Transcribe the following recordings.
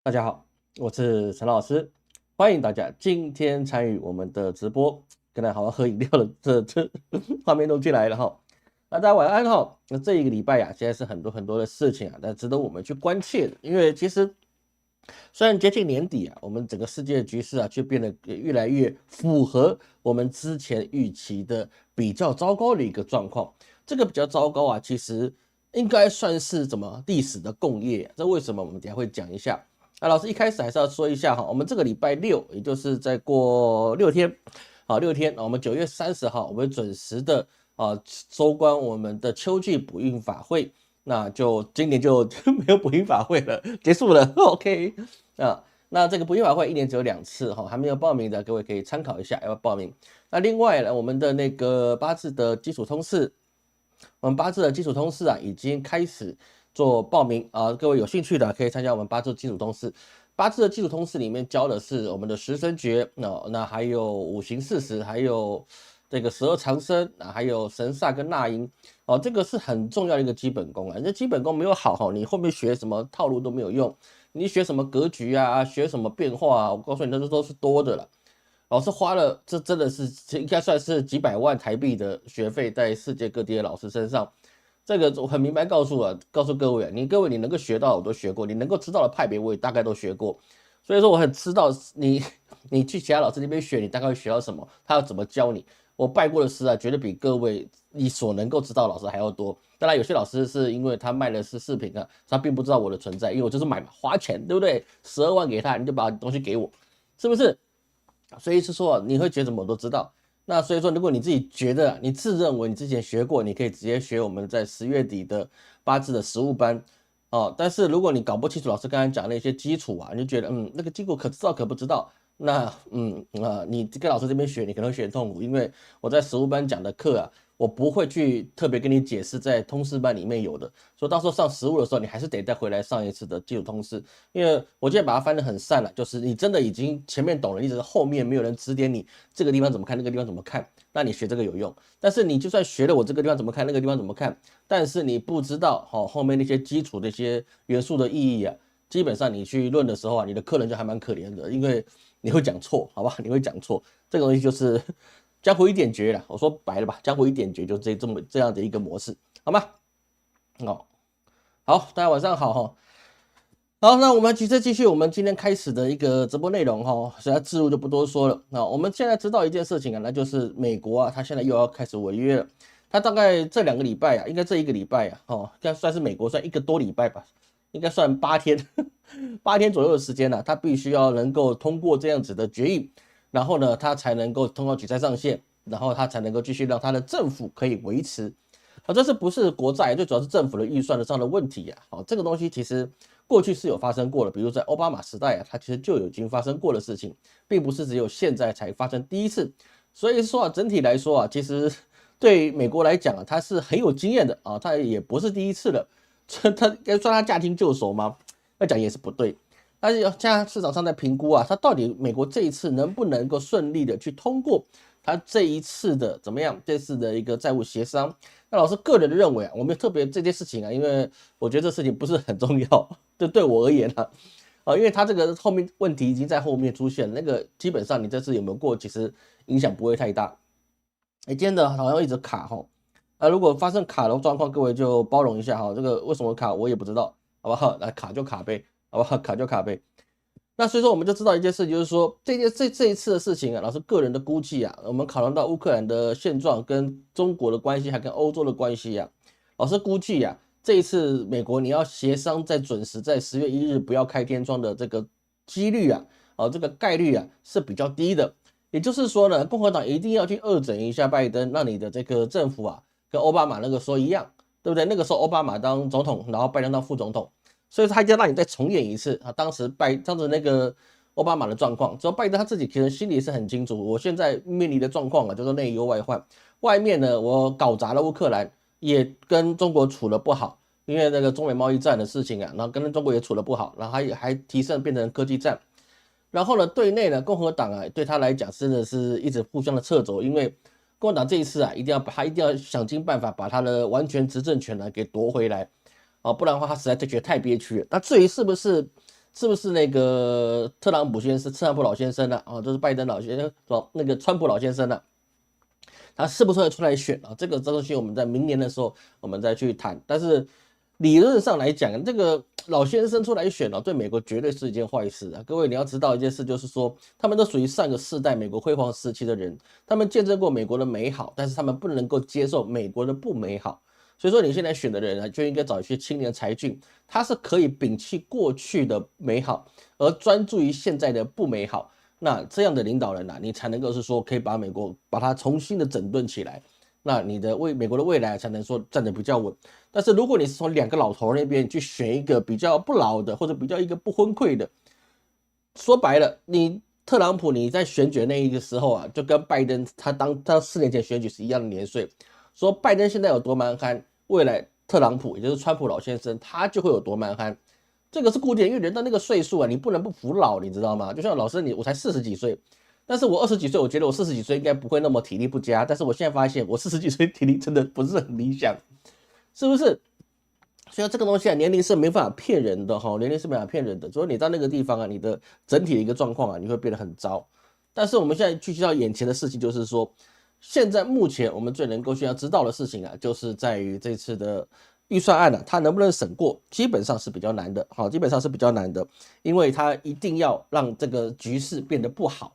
大家好，我是陈老师，欢迎大家今天参与我们的直播。跟大家好好喝饮料的这画面都进来了哈。那大家晚安哈。那这一个礼拜呀，现在是很多很多的事情啊，但值得我们去关切的。因为其实虽然接近年底啊，我们整个世界的局势啊，却变得越来越符合我们之前预期的比较糟糕的一个状况。这个比较糟糕啊，其实应该算是怎么历史的共业啊，这为什么我们等一下会讲一下。那老师一开始还是要说一下哈，我们这个礼拜六，也就是再过6天，好6天，我们9月30号，我们准时的收官我们的秋季补运法会。那就今年就没有补运法会了，结束了。OK 啊，那这个补运法会1年只有2次哈，还没有报名的各位可以参考一下要不要报名。那另外呢，我们的那个八字的基础通识，我们八字的基础通识啊，已经开始做报名啊，各位有兴趣的可以参加我们八字基础通识。八字的基础通识里面教的是我们的十神诀，那还有五行40，还有这个12长生啊，还有神煞跟纳音哦，这个是很重要的一个基本功啊。这基本功没有好哈，你后面学什么套路都没有用。你学什么格局啊，学什么变化啊，我告诉你，那都是多的了。老师花了，这真的是应该算是几百万台币的学费在世界各地的老师身上。这个我很明白告诉各位啊，各位你能够学到我都学过，你能够知道的派别我也大概都学过。所以说我很知道你去其他老师那边学，你大概会学到什么，他要怎么教你。我拜过的师啊，绝对比各位你所能够知道的老师还要多。当然有些老师是因为他卖的是视频啊，他并不知道我的存在，因为我就是买嘛，花钱对不对？12万给他，你就把东西给我，是不是？所以是说你会觉得什么我都知道。那所以说，如果你自己觉得你自认为你之前学过，你可以直接学我们在10月底的八字的实务班哦。但是如果你搞不清楚老师刚才讲的那些基础啊，你就觉得那个基础可知道可不知道，那你跟老师这边学，你可能会学很痛苦，因为我在实务班讲的课啊，我不会去特别跟你解释在通识班里面有的，所以到时候上实务的时候，你还是得再回来上一次的基础通识。因为我今天把它翻得很散了，就是你真的已经前面懂了，你只是后面没有人指点你这个地方怎么看，那个地方怎么看，那你学这个有用。但是你就算学了我这个地方怎么看，那个地方怎么看，但是你不知道后面那些基础的一些元素的意义啊，基本上你去论的时候啊，你的客人就还蛮可怜的，因为你会讲错，好吧？你会讲错，这个东西就是江湖一点绝了。我说白了吧，江湖一点绝就这样的一个模式，好吗？好，大家晚上好哈。好，那我们继续我们今天开始的一个直播内容哈，实在字入就不多说了。那我们现在知道一件事情啊，那就是美国啊，它现在又要开始违约了。它大概这2个礼拜啊，应该这1个礼拜啊，应该算是美国算1个多礼拜吧，应该算8天8天左右的时间呢，它必须要能够通过这样子的决议，然后呢，它才能够通过举债上限，然后它才能够继续让它的政府可以维持。这是不是国债？最主要是政府的预算上的问题呀。这个东西其实过去是有发生过的，比如在奥巴马时代啊，它其实就已经发生过的事情，并不是只有现在才发生第一次。所以说整体来说啊，其实对美国来讲啊，它是很有经验的啊，它也不是第一次了。它该算它驾轻就熟吗？那讲也是不对。但是现在市场上在评估啊，它到底美国这一次能不能够顺利的去通过它这一次的怎么样？这次的一个债务协商？那老师个人认为啊，我们特别这件事情啊，因为我觉得这事情不是很重要，对我而言因为它这个后面问题已经在后面出现，那个基本上你这次有没有过，其实影响不会太大。今天的好像一直卡如果发生卡的状况，各位就包容一下这个为什么卡我也不知道，好不好？来卡就卡呗，好不好？卡就卡呗。那所以说我们就知道一件事，就是说这一次的事情啊，老师个人的估计啊，我们考量到乌克兰的现状跟中国的关系，还跟欧洲的关系啊，老师估计啊，这一次美国你要协商在准时在10月1日不要开天窗的这个几率啊，这个概率啊是比较低的。也就是说呢，共和党一定要去恶整一下拜登，让你的这个政府啊跟奥巴马那个时候一样，对不对？那个时候奥巴马当总统，然后拜登当副总统。所以他就让你再重演一次啊，当时那个奥巴马的状况，只有拜登他自己可能心里是很清楚，我现在面临的状况啊，就是内忧外患。外面呢，我搞砸了乌克兰，也跟中国处的不好，因为那个中美贸易战的事情啊，然后跟中国也处的不好，然后还提升变成科技战。然后呢，对内呢，共和党啊，对他来讲真的是一直互相的掣肘，因为共和党这一次啊，一定要想尽办法把他的完全执政权呢给夺回来。不然的话他实在就觉得太憋屈了。那至于是不是是不是那个特朗普老先生呢？啊，就是拜登老先生，那个川普老先生呢？他是不是会出来选啊？这个东西我们在明年的时候我们再去谈。但是理论上来讲，这个老先生出来选对美国绝对是一件坏事啊！各位你要知道一件事，就是说他们都属于上个世代美国辉煌时期的人，他们见证过美国的美好，但是他们不能够接受美国的不美好。所以说你现在选的人呢，就应该找一些青年才俊，他是可以摒弃过去的美好，而专注于现在的不美好。那这样的领导人你才能够是说可以把美国把它重新的整顿起来，那你的美国的未来才能说站得比较稳。但是如果你是从两个老头那边去选一个比较不老的，或者比较一个不昏聩的，说白了，你特朗普你在选举那一个时候就跟拜登他4年前选举是一样的年岁，说拜登现在有多蛮憨，未来特朗普也就是川普老先生他就会有多蛮憨。这个是固定，因为人到那个岁数你不能不服老，你知道吗？就像老师我才40几岁，但是我20几岁，我觉得我40几岁应该不会那么体力不佳，但是我现在发现我40几岁体力真的不是很理想，是不是？所以这个东西年龄是没办法骗人的哈，年龄是没办法骗人的。所以你到那个地方你的整体的一个状况你会变得很糟。但是我们现在聚焦到眼前的事情，就是说，现在目前我们最能够需要知道的事情就是在于这次的预算案它能不能审过，基本上是比较难的，基本上是比较难的，因为它一定要让这个局势变得不好。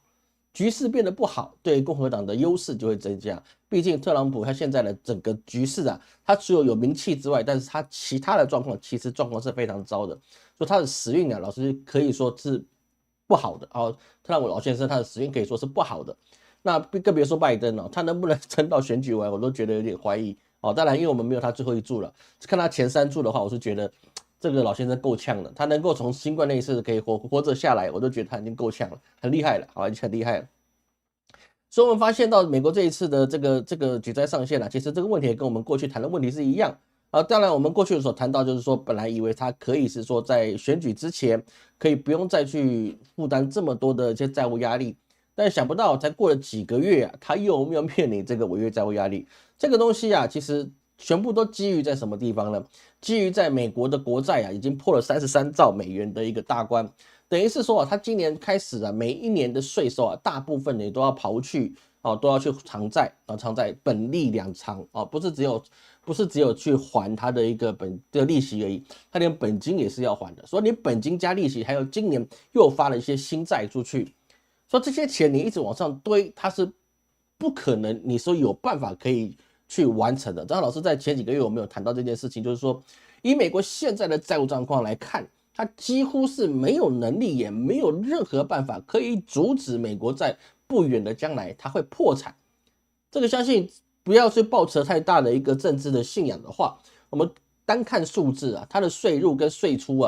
局势变得不好，对共和党的优势就会增加。毕竟特朗普他现在的整个局势他除了有名气之外，但是他其他的状况其实状况是非常糟的。所以他的时运老师可以说是不好的特朗普老先生他的时运可以说是不好的。那更别说拜登他能不能撑到选举完，我都觉得有点怀疑当然，因为我们没有他最后一注了，看他前3注的话，我是觉得这个老先生够呛了，他能够从新冠那一次可以活着下来，我都觉得他已经够呛了，很厉害了，已经很厉害了。所以我们发现到美国这一次的这个举债上限其实这个问题也跟我们过去谈的问题是一样当然我们过去所谈到就是说，本来以为他可以是说在选举之前可以不用再去负担这么多的一些债务压力，但想不到才过了几个月他又要面临这个违约债务压力。这个东西其实全部都基于在什么地方呢？基于在美国的国债已经破了33兆美元的一个大关，等于是说他今年开始每一年的税收大部分你都要刨去都要去偿债偿债本利两偿不是只有去还他的一个利息而已，他连本金也是要还的。所以你本金加利息，还有今年又发了一些新债出去，说这些钱你一直往上堆，它是不可能你说有办法可以去完成的。张老师在前几个月我们有谈到这件事情，就是说以美国现在的债务状况来看，它几乎是没有能力也没有任何办法可以阻止美国在不远的将来它会破产。这个相信不要去抱持太大的一个政治的信仰的话，我们单看数字它的税入跟税出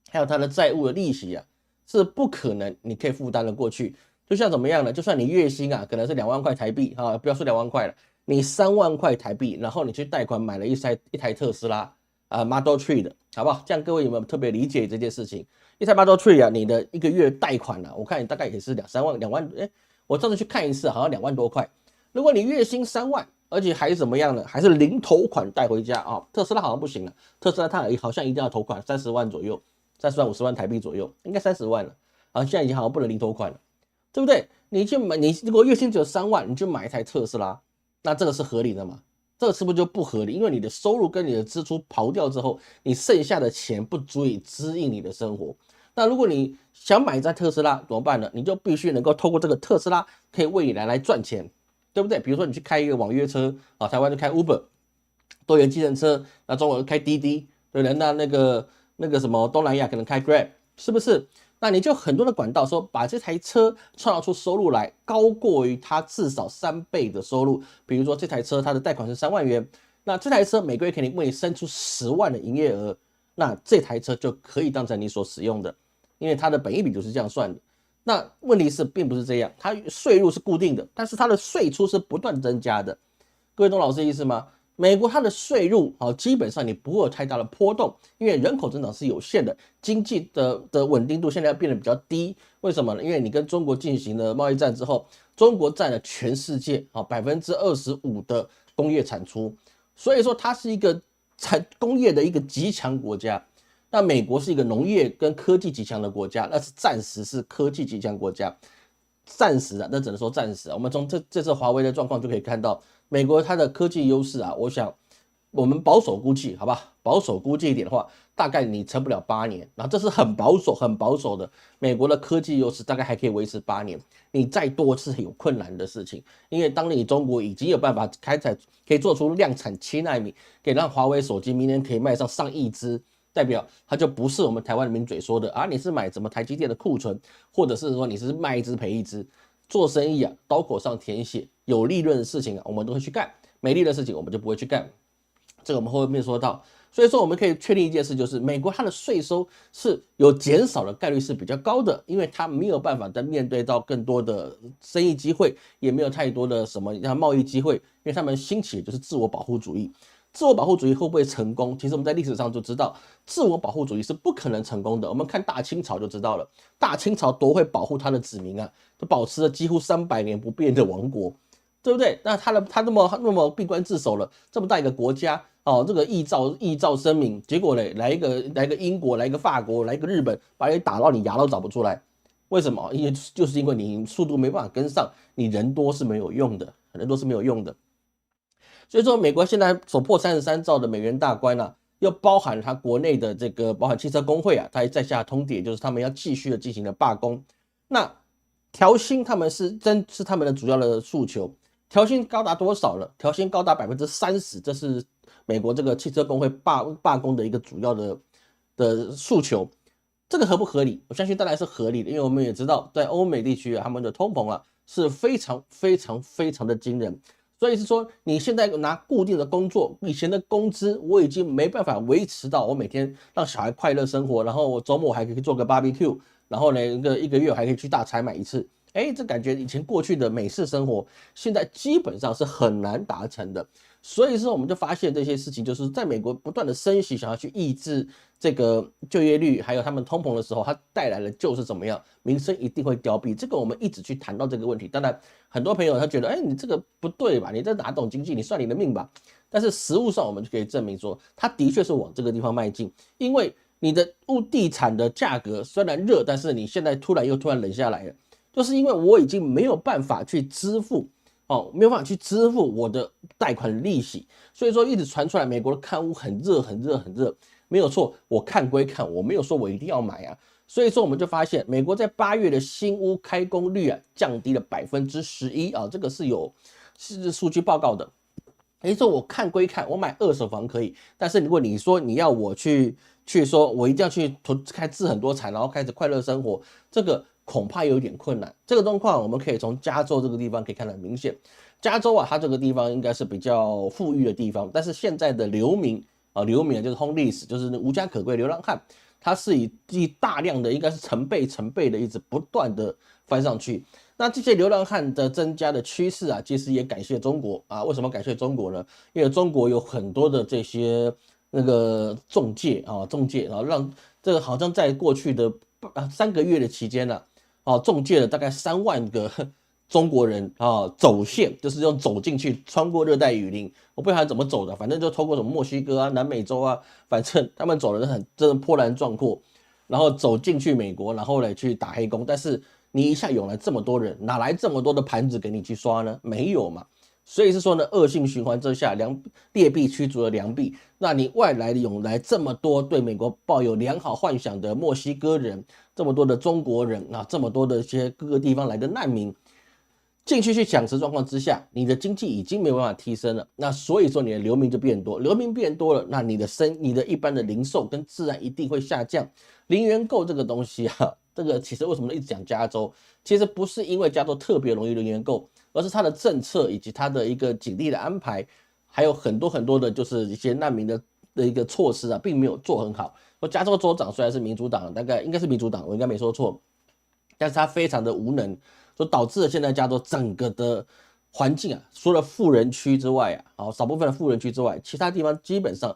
还有它的债务的利息是不可能你可以负担的过去。就像怎么样呢？就算你月薪可能是2万块台币不要说2万块了，你3万块台币，然后你去贷款买了一台特斯拉Model 3的，好不好？这样各位有没有特别理解这件事情？一台 Model 3你的一个月贷款我看你大概也是2万，我上次去看一次好像2万多块。如果你月薪3万，而且还是怎么样呢？还是零头款带回家特斯拉好像不行了，特斯拉它好像一定要头款30万左右，30万50万台币左右，应该30万了。现在已经好像不能零头款了，对不对？你如果月薪只有3万，你就买一台特斯拉，那这个是合理的吗？这个是不是就不合理？因为你的收入跟你的支出刨掉之后，你剩下的钱不足以支应你的生活。那如果你想买一台特斯拉怎么办呢？你就必须能够透过这个特斯拉可以为你来赚钱，对不对？比如说你去开一个网约车台湾就开 Uber 多元计程车，那中国开滴滴，对不对？那个什么东南亚可能开 Grab， 是不是？那你就很多的管道说把这台车创造出收入来高过于它至少3倍的收入。比如说这台车它的贷款是3万元，那这台车每个月可以为你生出10万的营业额，那这台车就可以当成你所使用的，因为它的本益比就是这样算的。那问题是并不是这样，它税入是固定的，但是它的税出是不断增加的。各位懂老师的意思吗？美国它的税入基本上你不会有太大的波动，因为人口增长是有限的，经济的稳定度现在变得比较低。为什么呢？因为你跟中国进行了贸易战之后，中国占了全世界25%的工业产出，所以说它是一个工业的一个极强国家。那美国是一个农业跟科技极强的国家，那是暂时是科技极强国家，暂时啊，那只能说暂时啊。我们从这次华为的状况就可以看到，美国它的科技优势啊，我想我们保守估计，好吧，保守估计一点的话，大概你撑不了8年，然后这是很保守、很保守的。美国的科技优势大概还可以维持8年，你再多是有困难的事情，因为当你中国已经有办法可以做出量产7奈米，可以让华为手机明年可以卖上上亿只。代表它就不是我们台湾的名嘴说的啊，你是买什么台积电的库存，或者是说你是卖一只赔一只。做生意啊，刀口上舔血，有利润的事情啊，我们都会去干；没利润的事情，我们就不会去干。这个我们后面说到。所以说，我们可以确定一件事，就是美国它的税收是有减少的概率是比较高的，因为它没有办法再面对到更多的生意机会，也没有太多的什么贸易机会，因为他们兴起的就是自我保护主义。自我保护主义会不会成功？其实我们在历史上就知道，自我保护主义是不可能成功的。我们看大清朝就知道了，大清朝多会保护他的子民啊，就保持了几乎300年不变的王国，对不对？那他那么闭关自守了，这么大一个国家哦，这个义照声明，结果嘞来一个英国，来一个法国，来一个日本，把你打到你牙都找不出来。为什么？就是因为你速度没办法跟上，你人多是没有用的，人多是没有用的。所以说，美国现在所破33兆的美元大关啊，又包含它国内的这个，包含汽车工会啊，它在下通牒，就是他们要继续的进行的罢工。那调薪他们是他们的主要的诉求，调薪高达多少呢？调薪高达30%，这是美国这个汽车工会罢工的一个主要的诉求。这个合不合理？我相信当然是合理的，因为我们也知道，在欧美地区啊，他们的通膨啊是非常的惊人。所以是说，你现在拿固定的工作，以前的工资我已经没办法维持到我每天让小孩快乐生活，然后我周末还可以做个 barbecue，然后呢一个月还可以去大采买一次。这感觉以前过去的美式生活，现在基本上是很难达成的。所以说，我们就发现这些事情，就是在美国不断的升息，想要去抑制这个就业率，还有他们通膨的时候，它带来的就是怎么样，民生一定会凋敝。这个我们一直去谈到这个问题。当然，很多朋友他觉得，你这个不对吧？你这哪懂经济？你算你的命吧。但是实务上，我们就可以证明说，它的确是往这个地方迈进，因为你的地产的价格虽然热，但是你现在突然冷下来了。就是因为我已经没有办法去支付没有办法去支付我的贷款利息，所以说一直传出来美国的看屋很热，没有错，我看归看，我没有说我一定要买啊。所以说我们就发现，美国在8月的新屋开工率啊降低了11%啊，这个是数据报告的。说我看归看，我买二手房可以，但是如果你说你要我去说我一定要去开置很多产，然后开始快乐生活，这个恐怕有点困难。这个状况我们可以从加州这个地方可以看得很明显。加州啊，它这个地方应该是比较富裕的地方，但是现在的流民就是 homeless， 就是无家可归流浪汉，它是以大量的应该是成倍的一直不断的翻上去。那这些流浪汉的增加的趋势啊，其实也感谢中国啊。为什么感谢中国呢？因为中国有很多的这些那个中介，然后让这个好像在过去的3个月的期间呢，中介了大概3万个中国人走线，就是用走进去，穿过热带雨林，我不知道他怎么走的，反正就透过什么墨西哥啊、南美洲啊，反正他们走的真的波澜壮阔，然后走进去美国，然后来去打黑工。但是你一下涌来这么多人，哪来这么多的盘子给你去刷呢？没有嘛。所以是说呢，恶性循环之下，劣币驱逐了良币。那你外来的涌来这么多对美国抱有良好幻想的墨西哥人，这么多的中国人啊，这么多的一些各个地方来的难民，进去抢食状况之下，你的经济已经没有办法提升了。那所以说你的流民就变多，流民变多了，那你的一般的零售跟自然一定会下降。零元购这个东西啊，这个其实为什么一直讲加州？其实不是因为加州特别容易零元购，而是它的政策以及它的一个警力的安排，还有很多的，就是一些难民的一个措施啊，并没有做很好。加州州长虽然是民主党，大概应该是民主党，我应该没说错，但是他非常的无能，所以导致了现在加州整个的环境啊，除了富人区之外啊，少部分的富人区之外，其他地方基本上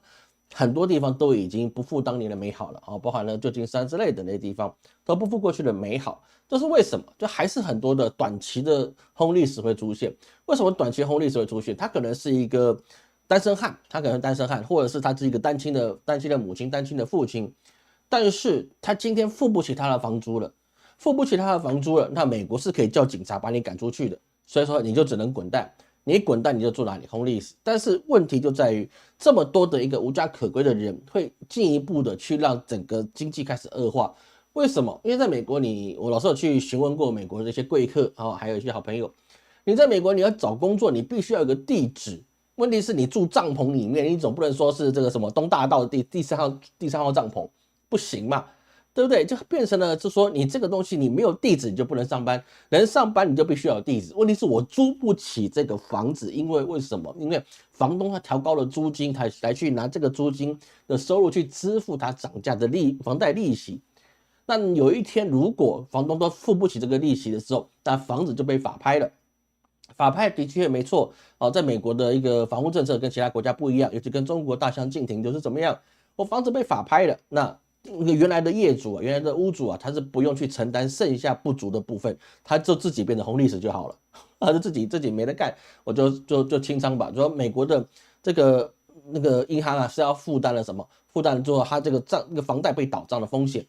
很多地方都已经不复当年的美好了包含了旧金山之类的那些地方都不复过去的美好。这是为什么？就还是很多的短期的红利史会出现。为什么短期红利史会出现？他可能是一个单身汉，或者是他是一个单亲的母亲、单亲的父亲，但是他今天付不起他的房租了，那美国是可以叫警察把你赶出去的，所以说你就只能滚蛋，你滚蛋你就住哪里 homeless。但是问题就在于这么多的一个无家可归的人，会进一步的去让整个经济开始恶化。为什么？因为在美国我老师有去询问过美国的这些贵客，还有一些好朋友，你在美国你要找工作，你必须要有个地址。问题是你住帐篷里面，你总不能说是这个什么东大道的第三号帐篷，不行嘛，对不对？就变成了，就说你这个东西你没有地址你就不能上班，能上班你就必须要有地址。问题是我租不起这个房子，因为什么？因为房东他调高了租金，他来去拿这个租金的收入去支付他涨价的房贷利息。那有一天如果房东都付不起这个利息的时候，那房子就被法拍了。法拍的确没错，在美国的一个房屋政策跟其他国家不一样，尤其跟中国大相径庭，就是怎么样，我房子被法拍了，那原来的业主原来的屋主啊，他是不用去承担剩下不足的部分，他就自己变成红历史就好了，他就自己没得干，我就清仓吧。说美国的这个那个银行啊是要负担了什么？负担做他这个房贷被倒账的风险。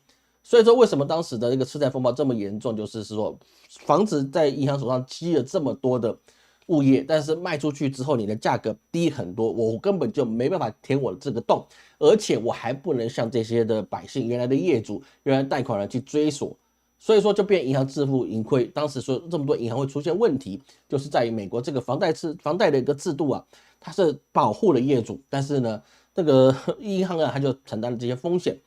所以说，为什么当时的那个次贷风暴这么严重？就是说，房子在银行手上积了这么多的物业，但是卖出去之后，你的价格低很多，我根本就没办法填我这个洞，而且我还不能向这些的百姓、原来的业主、原来贷款人去追索，所以说就变银行自负盈亏。当时说这么多银行会出现问题，就是在于美国这个房贷的一个制度啊，它是保护了业主，但是呢，这个银行啊，他就承担了这些风险。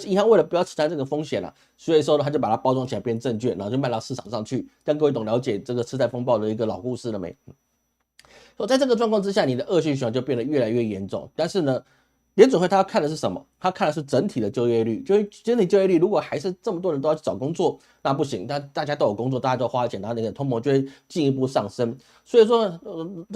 银行为了不要承担这个风险所以说呢，他就把它包装起来变证券，然后就卖到市场上去。让各位懂了解这个次贷风暴的一个老故事了没？所以在这个状况之下，你的恶性循环就变得越来越严重。但是呢，联准会他看的是什么？他看的是整体的就业率。整体就业率如果还是这么多人都要去找工作，那不行。大家都有工作，大家都花钱，然后那个通膨就会进一步上升。所以说，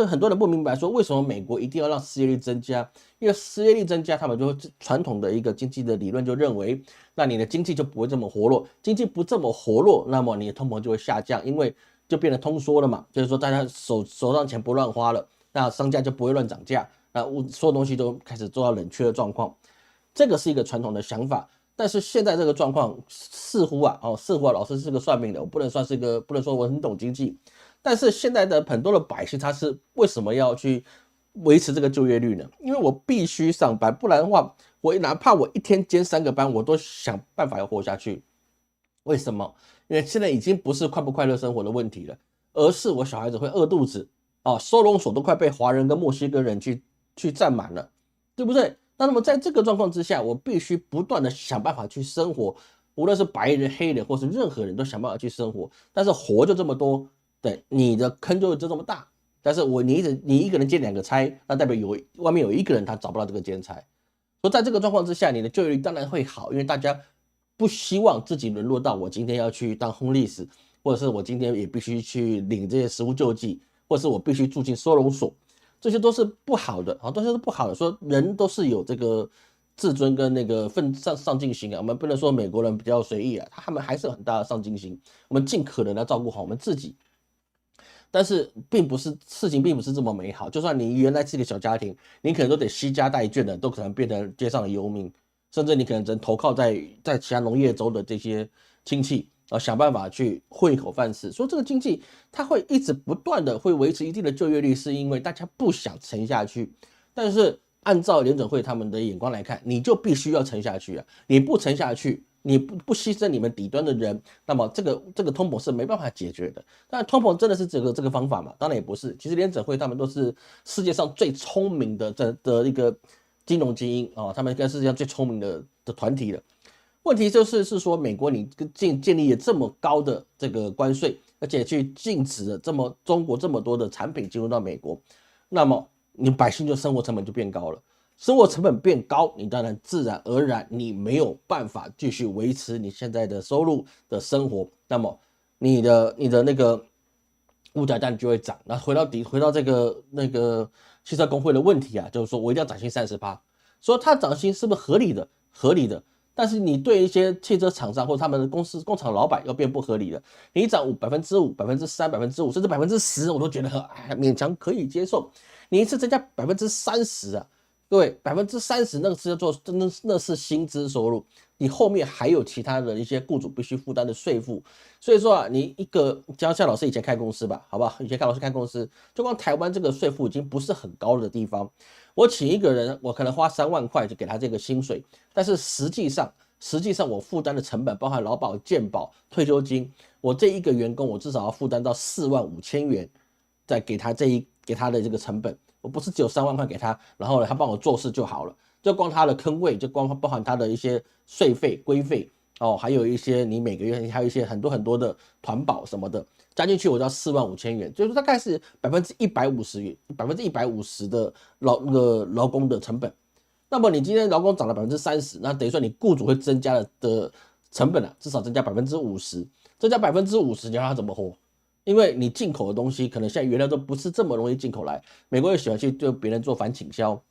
很多人不明白说为什么美国一定要让失业率增加？因为失业率增加，他们就传统的一个经济的理论就认为，那你的经济就不会这么活络。经济不这么活络，那么你的通膨就会下降，因为就变得通缩了嘛。就是说大家手上钱不乱花了，那商家就不会乱涨价。那所有东西都开始做到冷却的状况，这个是一个传统的想法。但是现在这个状况似乎老师是个算命的，我不能说我很懂经济。但是现在的很多的百姓，他是为什么要去维持这个就业率呢？因为我必须上班，不然的话，我哪怕我一天兼3个班，我都想办法要活下去。为什么？因为现在已经不是快不快乐生活的问题了，而是我小孩子会饿肚子收容所都快被华人跟墨西哥人去占满了，对不对？那么在这个状况之下，我必须不断的想办法去生活，无论是白人、黑人，或是任何人都想办法去生活。但是活就这么多，对，你的坑就这么大。但是你一个人兼2个差，那代表外面有一个人他找不到这个兼差。所以在这个状况之下，你的就业率当然会好，因为大家不希望自己沦落到我今天要去当homeless，或者是我今天也必须去领这些食物救济，或者是我必须住进收容所。这些都是不好的，都是不好的。说人都是有这个自尊跟那个上进心我们不能说美国人比较随意他们还是有很大的上进心。我们尽可能的照顾好我们自己，但是事情并不是这么美好。就算你原来是一个小家庭，你可能都得惜家带眷的，都可能变成街上的游民，甚至你可能只能投靠在其他农业州的这些亲戚。想办法去混一口饭吃。说这个经济它会一直不断的会维持一定的就业率，是因为大家不想沉下去。但是按照联准会他们的眼光来看，你就必须要沉下去你不沉下去，你不牺牲你们底端的人，那么这个通膨是没办法解决的。但通膨真的是这个方法吗？当然也不是。其实联准会他们都是世界上最聪明的一个金融精英他们跟世界上最聪明的团体了。问题就是说，美国你建立了这么高的这个关税，而且去禁止了中国这么多的产品进入到美国，那么你百姓就生活成本就变高了。生活成本变高，你当然自然而然你没有办法继续维持你现在的收入的生活，那么你的那个物价当然就会涨。那回到这个汽车工会的问题就是说我一定要涨薪30%，说它涨薪是不是合理的？合理的。但是你对一些汽车厂商或他们的工厂老板要变不合理了。你涨5%、3%、5%，甚至10%，我都觉得勉强可以接受。你一次增加30%各位30%那个是要做，真的那是薪资收入，你后面还有其他的一些雇主必须负担的税负，所以说啊，你一个像老师以前开公司吧，好不好？以前老师开公司，就光台湾这个税负已经不是很高的地方，我请一个人，我可能花3万块就给他这个薪水，但是实际上我负担的成本包含劳保、健保、退休金，我这一个员工我至少要负担到4.5万元，再给他给他的这个成本。我不是只有3万块给他，然后呢，他帮我做事就好了，就光他的坑位，就光包含他的一些税费、规费哦，还有一些你每个月还有一些很多的团保什么的，加进去我就要4.5万元，就是大概是150%的劳工的成本。那么你今天劳工涨了30%，那等于说你雇主会增加的成本啊，至少增加50%，增加50%，你让他怎么活？因为你进口的东西可能现在原料都不是这么容易进口来，美国也喜欢去对别人做反倾销，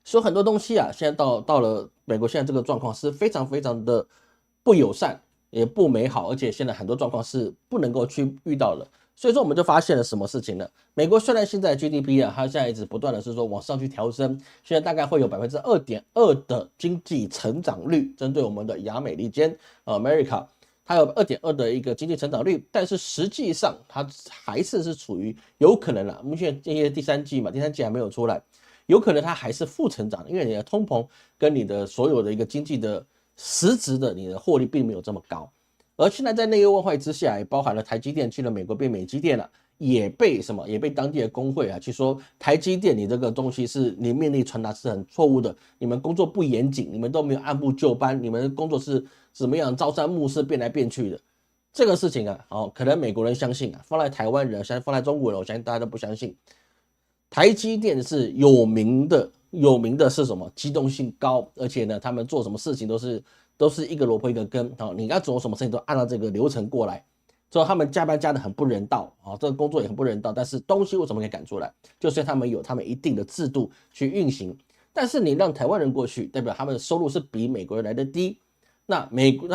所以很多东西啊，现在到了美国，现在这个状况是非常非常的不友善，也不美好，而且现在很多状况是不能够去遇到的。所以说我们就发现了什么事情呢？美国虽然现在 GDP 啊，它现在一直不断的是说往上去调升，现在大概会有2.2%的经济成长率，针对我们的亚美利坚America。它有2.2的一个经济成长率，但是实际上它还是处于有可能啦，目前这些第三季还没有出来，有可能它还是负成长，因为你的通膨跟你的所有的一个经济的实质的你的获利并没有这么高，而现在在内忧外患之下，也包含了台积电去了美国变美积电了。也被当地的工会啊去说台积电你这个东西是你命令传达是很错误的，你们工作不严谨，你们都没有按部就班，你们工作是怎么样朝三暮四变来变去的。这个事情啊，可能美国人相信啊，放在台湾人，放在中国人，我相信大家都不相信。台积电是有名的是什么？机动性高，而且呢，他们做什么事情都是一个萝卜一个根，你要做什么事情都按照这个流程过来。所以他们加班加的很不人道啊，这个工作也很不人道，但是东西为什么可以赶出来？就是他们有他们一定的制度去运行。但是你让台湾人过去，代表他们的收入是比美国人来的低。那美国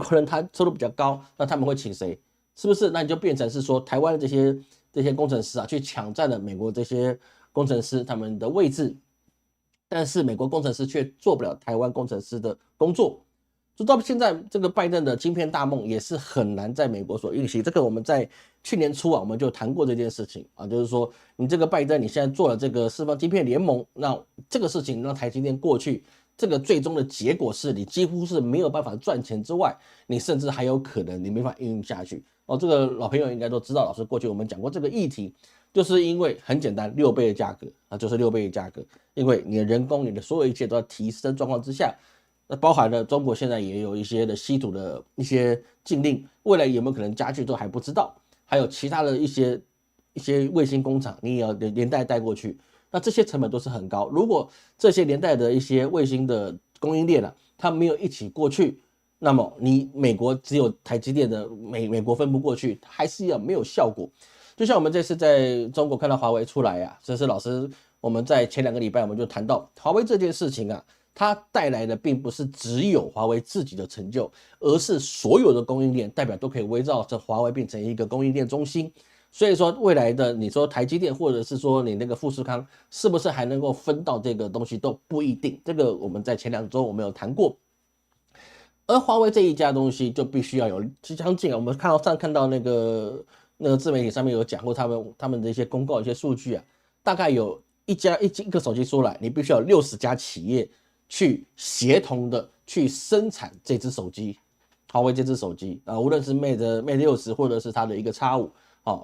人他收入比较高，那他们会请谁？是不是？那你就变成是说台湾的这些工程师啊，去抢占了美国这些工程师他们的位置，但是美国工程师却做不了台湾工程师的工作。就到现在，这个拜登的晶片大梦也是很难在美国所运行。这个我们在去年初啊，我们就谈过这件事情啊，就是说你这个拜登，你现在做了这个四方晶片联盟，那这个事情让台积电过去，这个最终的结果是你几乎是没有办法赚钱之外，你甚至还有可能你没法运营下去。哦，这个老朋友应该都知道，老师过去我们讲过这个议题，就是因为很简单，6倍的价格啊，就是6倍的价格，因为你的人工，你的所有一切都要提升状况之下。那包含了中国现在也有一些的稀土的一些禁令，未来有没有可能加剧都还不知道。还有其他的一些卫星工厂，你也要连带过去，那这些成本都是很高。如果这些连带的一些卫星的供应链啊，它没有一起过去，那么你美国只有台积电的美国分不过去，还是要没有效果。就像我们这次在中国看到华为出来啊，这是老师我们在前2个礼拜我们就谈到华为这件事情啊。它带来的并不是只有华为自己的成就，而是所有的供应链代表都可以围绕着华为变成一个供应链中心。所以说未来的你说台积电或者是说你那个富士康是不是还能够分到这个东西都不一定，这个我们在前2周我们有谈过。而华为这一家东西就必须要有相近啊，我们看到那个自媒体上面有讲过他们的一些公告一些数据啊，大概有一个手机出来，你必须要有60家企业。去协同的去生产这只手机，华为这只手机啊，无论是 Mate 60或者是它的一个 X5，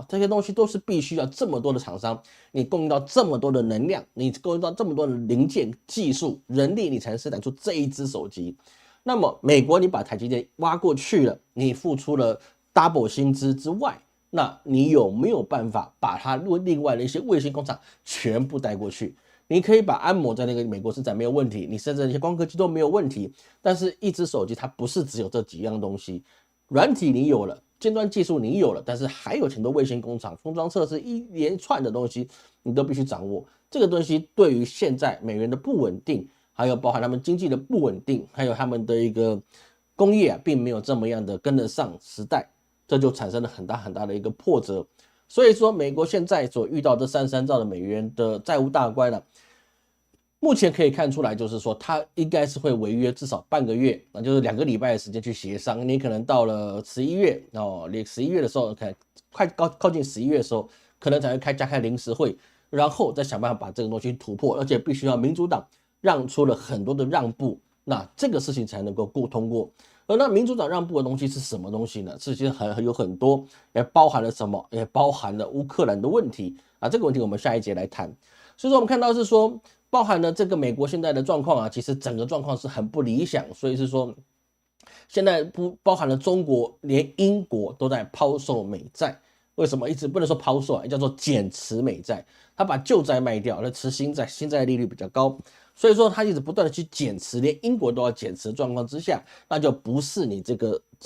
这些东西都是必须要这么多的厂商，你供应到这么多的能量，你供应到这么多的零件、技术、人力，你才能生产出这一只手机。那么美国你把台积电挖过去了，你付出了 double 薪资之外，那你有没有办法把它另外的一些卫星工厂全部带过去？你可以把安谋在那个美国生产没有问题，你甚至那些光刻机都没有问题。但是，一只手机它不是只有这几样东西，软体你有了，尖端技术你有了，但是还有很多卫星工厂、封装测试一连串的东西，你都必须掌握。这个东西对于现在美元的不稳定，还有包含他们经济的不稳定，还有他们的一个工业啊，并没有这么样的跟得上时代，这就产生了很大的一个破折。所以说，美国现在所遇到这33兆的美元的债务大关了，目前可以看出来，就是说他应该是会违约至少半个月，那就是2个礼拜的时间去协商。你可能到了11月哦，连11月的时候，可能快靠近11月的时候，可能才会开临时会，然后再想办法把这个东西突破，而且必须要民主党让出了很多的让步，那这个事情才能够通过。而那民主党让步的东西是什么东西呢？其实有很多，也包含了什么？也包含了乌克兰的问题啊。这个问题我们下一节来谈。所以说我们看到是说，包含了这个美国现在的状况啊，其实整个状况是很不理想，所以是说，现在不包含了中国，连英国都在抛售美债。为什么一直不能说抛售啊？叫做减持美债，他把旧债卖掉，来持新债，新债利率比较高，所以说他一直不断的去减持，连英国都要减持的状况之下，那就不是你这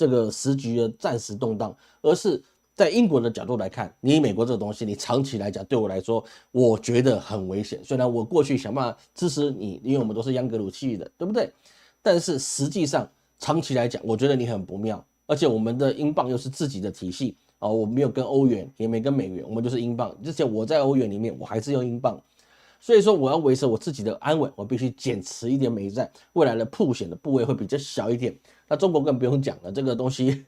个时局的暂时动荡，而是在英国的角度来看，你美国这个东西，你长期来讲对我来说，我觉得很危险。虽然我过去想办法支持你，因为我们都是央格鲁气的，对不对？但是实际上长期来讲，我觉得你很不妙，而且我们的英镑又是自己的体系啊，我没有跟欧元，也没跟美元，我们就是英镑。之前我在欧元里面，我还是用英镑，所以说我要维持我自己的安稳，我必须减持一点美债，未来的曝险的部位会比较小一点。那中国更不用讲了，这个东西。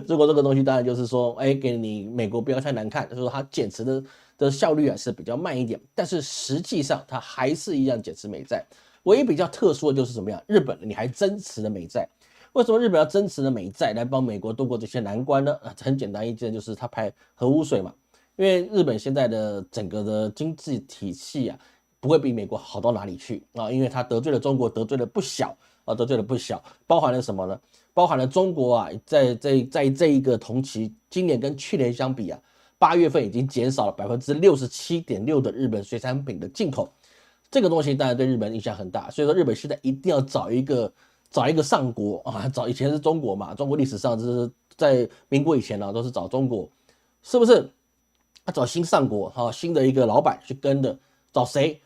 中国这个东西当然就是说，给你美国不要太难看，就是说它减持的效率是比较慢一点，但是实际上它还是一样减持美债。唯一比较特殊的就是怎么样，日本你还增持了美债。为什么日本要增持了美债来帮美国度过这些难关呢？很简单一件就是它排核污水嘛，因为日本现在的整个的经济体系啊，不会比美国好到哪里去啊，因为它得罪了中国，得罪了不小啊，得罪了不小，包含了什么呢？包含了中国啊，在这一个同期，今年跟去年相比啊，8月份已经减少了67.6%的日本水产品的进口，这个东西当然对日本影响很大，所以说日本现在一定要找一个上国啊，找以前是中国嘛，中国历史上就是在民国以前呢，都是找中国，是不是？找新上国哈，新的一个老板去跟的，找谁？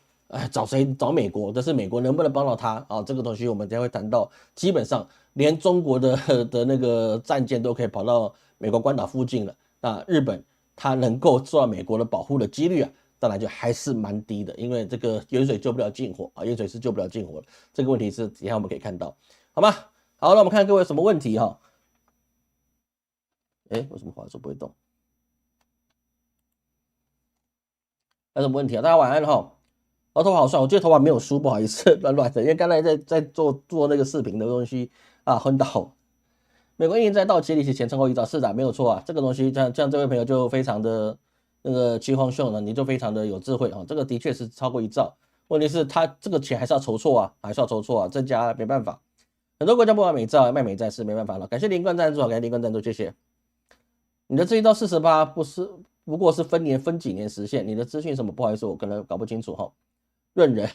找谁？找美国，但是美国能不能帮到他啊？这个东西我们等下会谈到。基本上连中国的那个战舰都可以跑到美国关岛附近了，那日本它能够受到美国的保护的几率啊，当然就还是蛮低的，因为这个远水救不了近火啊，远水是救不了近火的。这个问题是底下我们可以看到，好吗？好，那我们看各位有什么问题哈？为什么滑鼠不会动？有什么问题啊？大家晚安哈。我头发好帅，我今天头发没有梳，不好意思，乱的，因为刚才在做那个视频的东西啊，昏倒。美国印在到期利息前超过1兆，是的，没有错啊。这个东西像这位朋友就非常的那个齐匡秀呢，你就非常的有智慧啊，这个的确是超过1兆，问题是他这个钱还是要筹措啊，增加没办法。很多国家不买美债，卖美债是没办法了。感谢林冠赞助，感谢林冠赞助，谢谢。你的这一到48不过是分几年实现，你的资讯什么？不好意思，我可能搞不清楚哈。润人，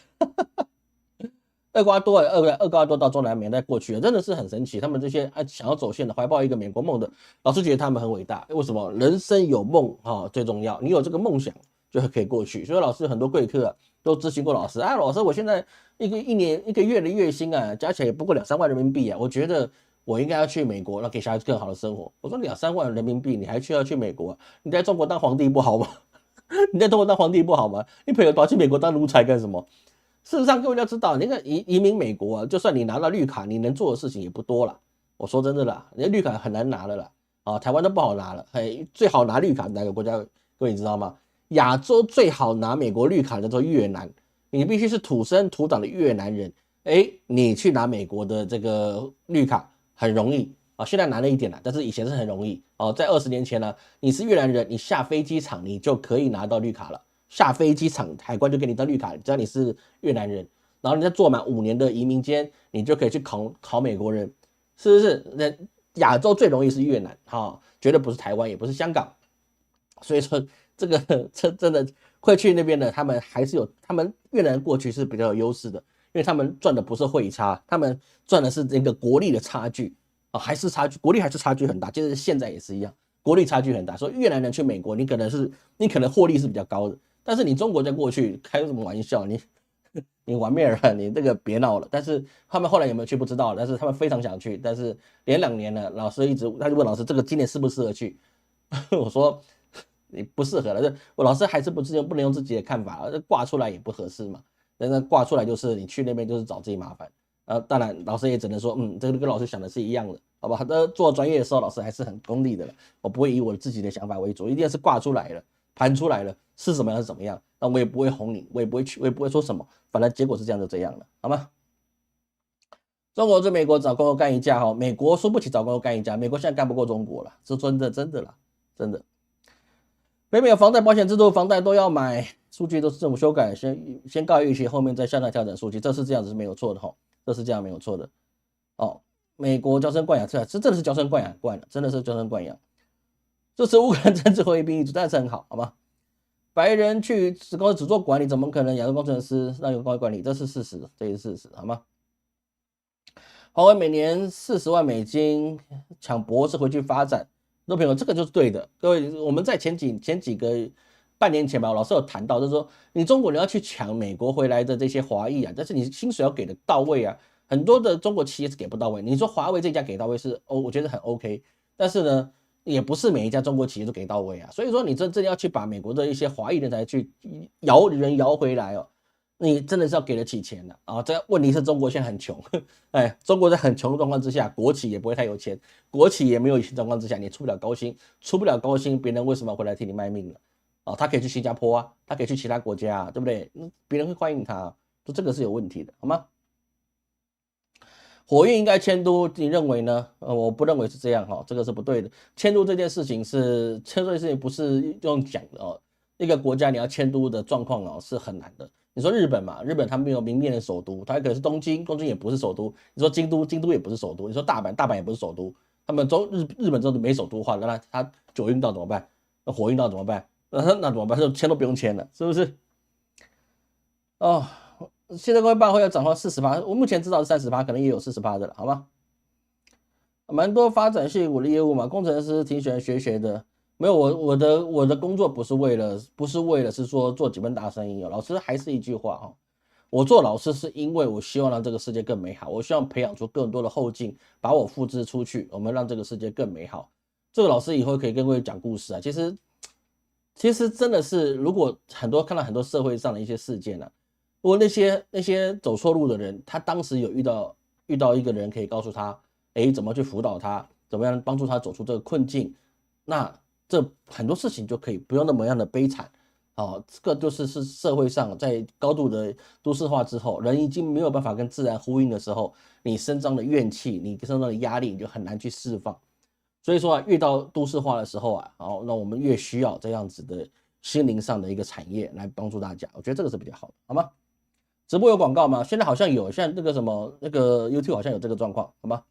厄瓜多到中南美在过去真的是很神奇。他们这些想要走线的，怀抱一个美国梦的，老师觉得他们很伟大。为什么？人生有梦最重要，你有这个梦想就可以过去。所以老师很多贵客都咨询过老师，老师我现在一个月的月薪啊，加起来也不过2-3万人民币啊，我觉得我应该要去美国，那给小孩子更好的生活。我说2-3万人民币，你还要去美国啊？你在中国当皇帝不好吗？你在中国当皇帝不好吗？你朋友跑去美国当奴才干什么？事实上，各位要知道，那个移民美国啊，就算你拿到绿卡，你能做的事情也不多了。我说真的啦，你的绿卡很难拿了啦，台湾都不好拿了。最好拿绿卡哪个国家？各位你知道吗？亚洲最好拿美国绿卡的叫做越南，你必须是土生土长的越南人，你去拿美国的这个绿卡很容易。现在难了一点了，但是以前是很容易在20年前呢，你是越南人，你下飞机场你就可以拿到绿卡了，下飞机场海关就给你张绿卡，只要你是越南人，然后你再做满5年的移民监，你就可以去考美国人，是不是？那亚洲最容易是越南绝对不是台湾，也不是香港，所以说这真的会去那边的，他们还是他们越南过去是比较有优势的，因为他们赚的不是汇差，他们赚的是这个国力的差距。还是差距，国力还是差距很大，就是现在也是一样，国力差距很大。所以越南人去美国，你可能获利是比较高的，但是你中国在过去开什么玩笑？你玩灭了，你这个别闹了。但是他们后来有没有去不知道，但是他们非常想去，但是连2年了，老师他就问老师，这个今年适不适合去？我说你不适合了，我老师还是不能用自己的看法，挂出来也不合适嘛。那挂出来就是你去那边就是找自己麻烦。当然老师也只能说，这个跟老师想的是一样的，好吧？做专业的时候，老师还是很功利的了，我不会以我自己的想法为主，一定是挂出来了，盘出来了，是怎么样是怎么样，那我也不会哄你，我也不会说什么，反正结果是这样就这样了，好吗？中国对美国找工作干一架哈，美国输不起找工作干一架，美国现在干不过中国了，是真的啦，真的。北美有房贷保险制度，房贷都要买，数据都是政府修改，先告预期，后面再向下调整数据，这是这样子是没有错的哈，这是这样没有错的。美国娇生惯养，这真的是娇生惯养惯了，真的是娇生惯养。这次乌克兰政治会议兵役组，但是很好，好吗？白人去公司只做管理，怎么可能养个工程师让员工管理？这是事实，这也是事实，好吗？华为每年40万美金抢博士回去发展，各位朋友，这个就是对的。各位，我们在前几个半年前吧，老师有谈到，就是说你中国人要去抢美国回来的这些华裔啊，但是你薪水要给的到位啊，很多的中国企业是给不到位。你说华为这家给到位是我觉得很 OK， 但是呢，也不是每一家中国企业都给到位啊。所以说你真正要去把美国的一些华裔人才去摇回来哦。你真的是要给得起钱的啊！这问题是中国现在很穷，中国在很穷的状况之下，国企也不会太有钱，国企也没有钱状况之下，你出不了高薪，别人为什么回来替你卖命呢？他可以去新加坡啊，他可以去其他国家啊，对不对？别人会欢迎他啊，这个是有问题的，好吗？火运应该迁都，你认为呢？我不认为是这样哈，这个是不对的。迁都这件事情不是用讲的哦，一个国家你要迁都的状况是很难的。你说日本嘛，日本它没有明面的首都，它可能是东京也不是首都。你说京都也不是首都。你说大阪也不是首都。他们日本都没首都化，那他九运道怎么办？那火运道怎么办？那怎么办？就迁都不用迁了，是不是？现在工业办会要涨到40%，我目前知道是30%，可能也有40%的了，好吗？蛮多发展性我的业务嘛，工程师挺喜欢学的。没有我的工作不是为了是说做几份大生意哦。老师还是一句话哈，我做老师是因为我希望让这个世界更美好，我希望培养出更多的后进，把我复制出去，我们让这个世界更美好。这个老师以后可以跟各位讲故事啊。其实真的是，如果看到很多社会上的一些事件啊，如果那些走错路的人，他当时有遇到一个人可以告诉他，怎么去辅导他，怎么样帮助他走出这个困境，那这很多事情就可以不用那么样的悲惨。这个就是社会上在高度的都市化之后，人已经没有办法跟自然呼应的时候，你身上的怨气，你身上的压力，你就很难去释放。所以说遇到都市化的时候那我们越需要这样子的心灵上的一个产业来帮助大家，我觉得这个是比较好的，好吗？直播有广告吗？现在好像有，现在那个什么YouTube 好像有这个状况，好吗？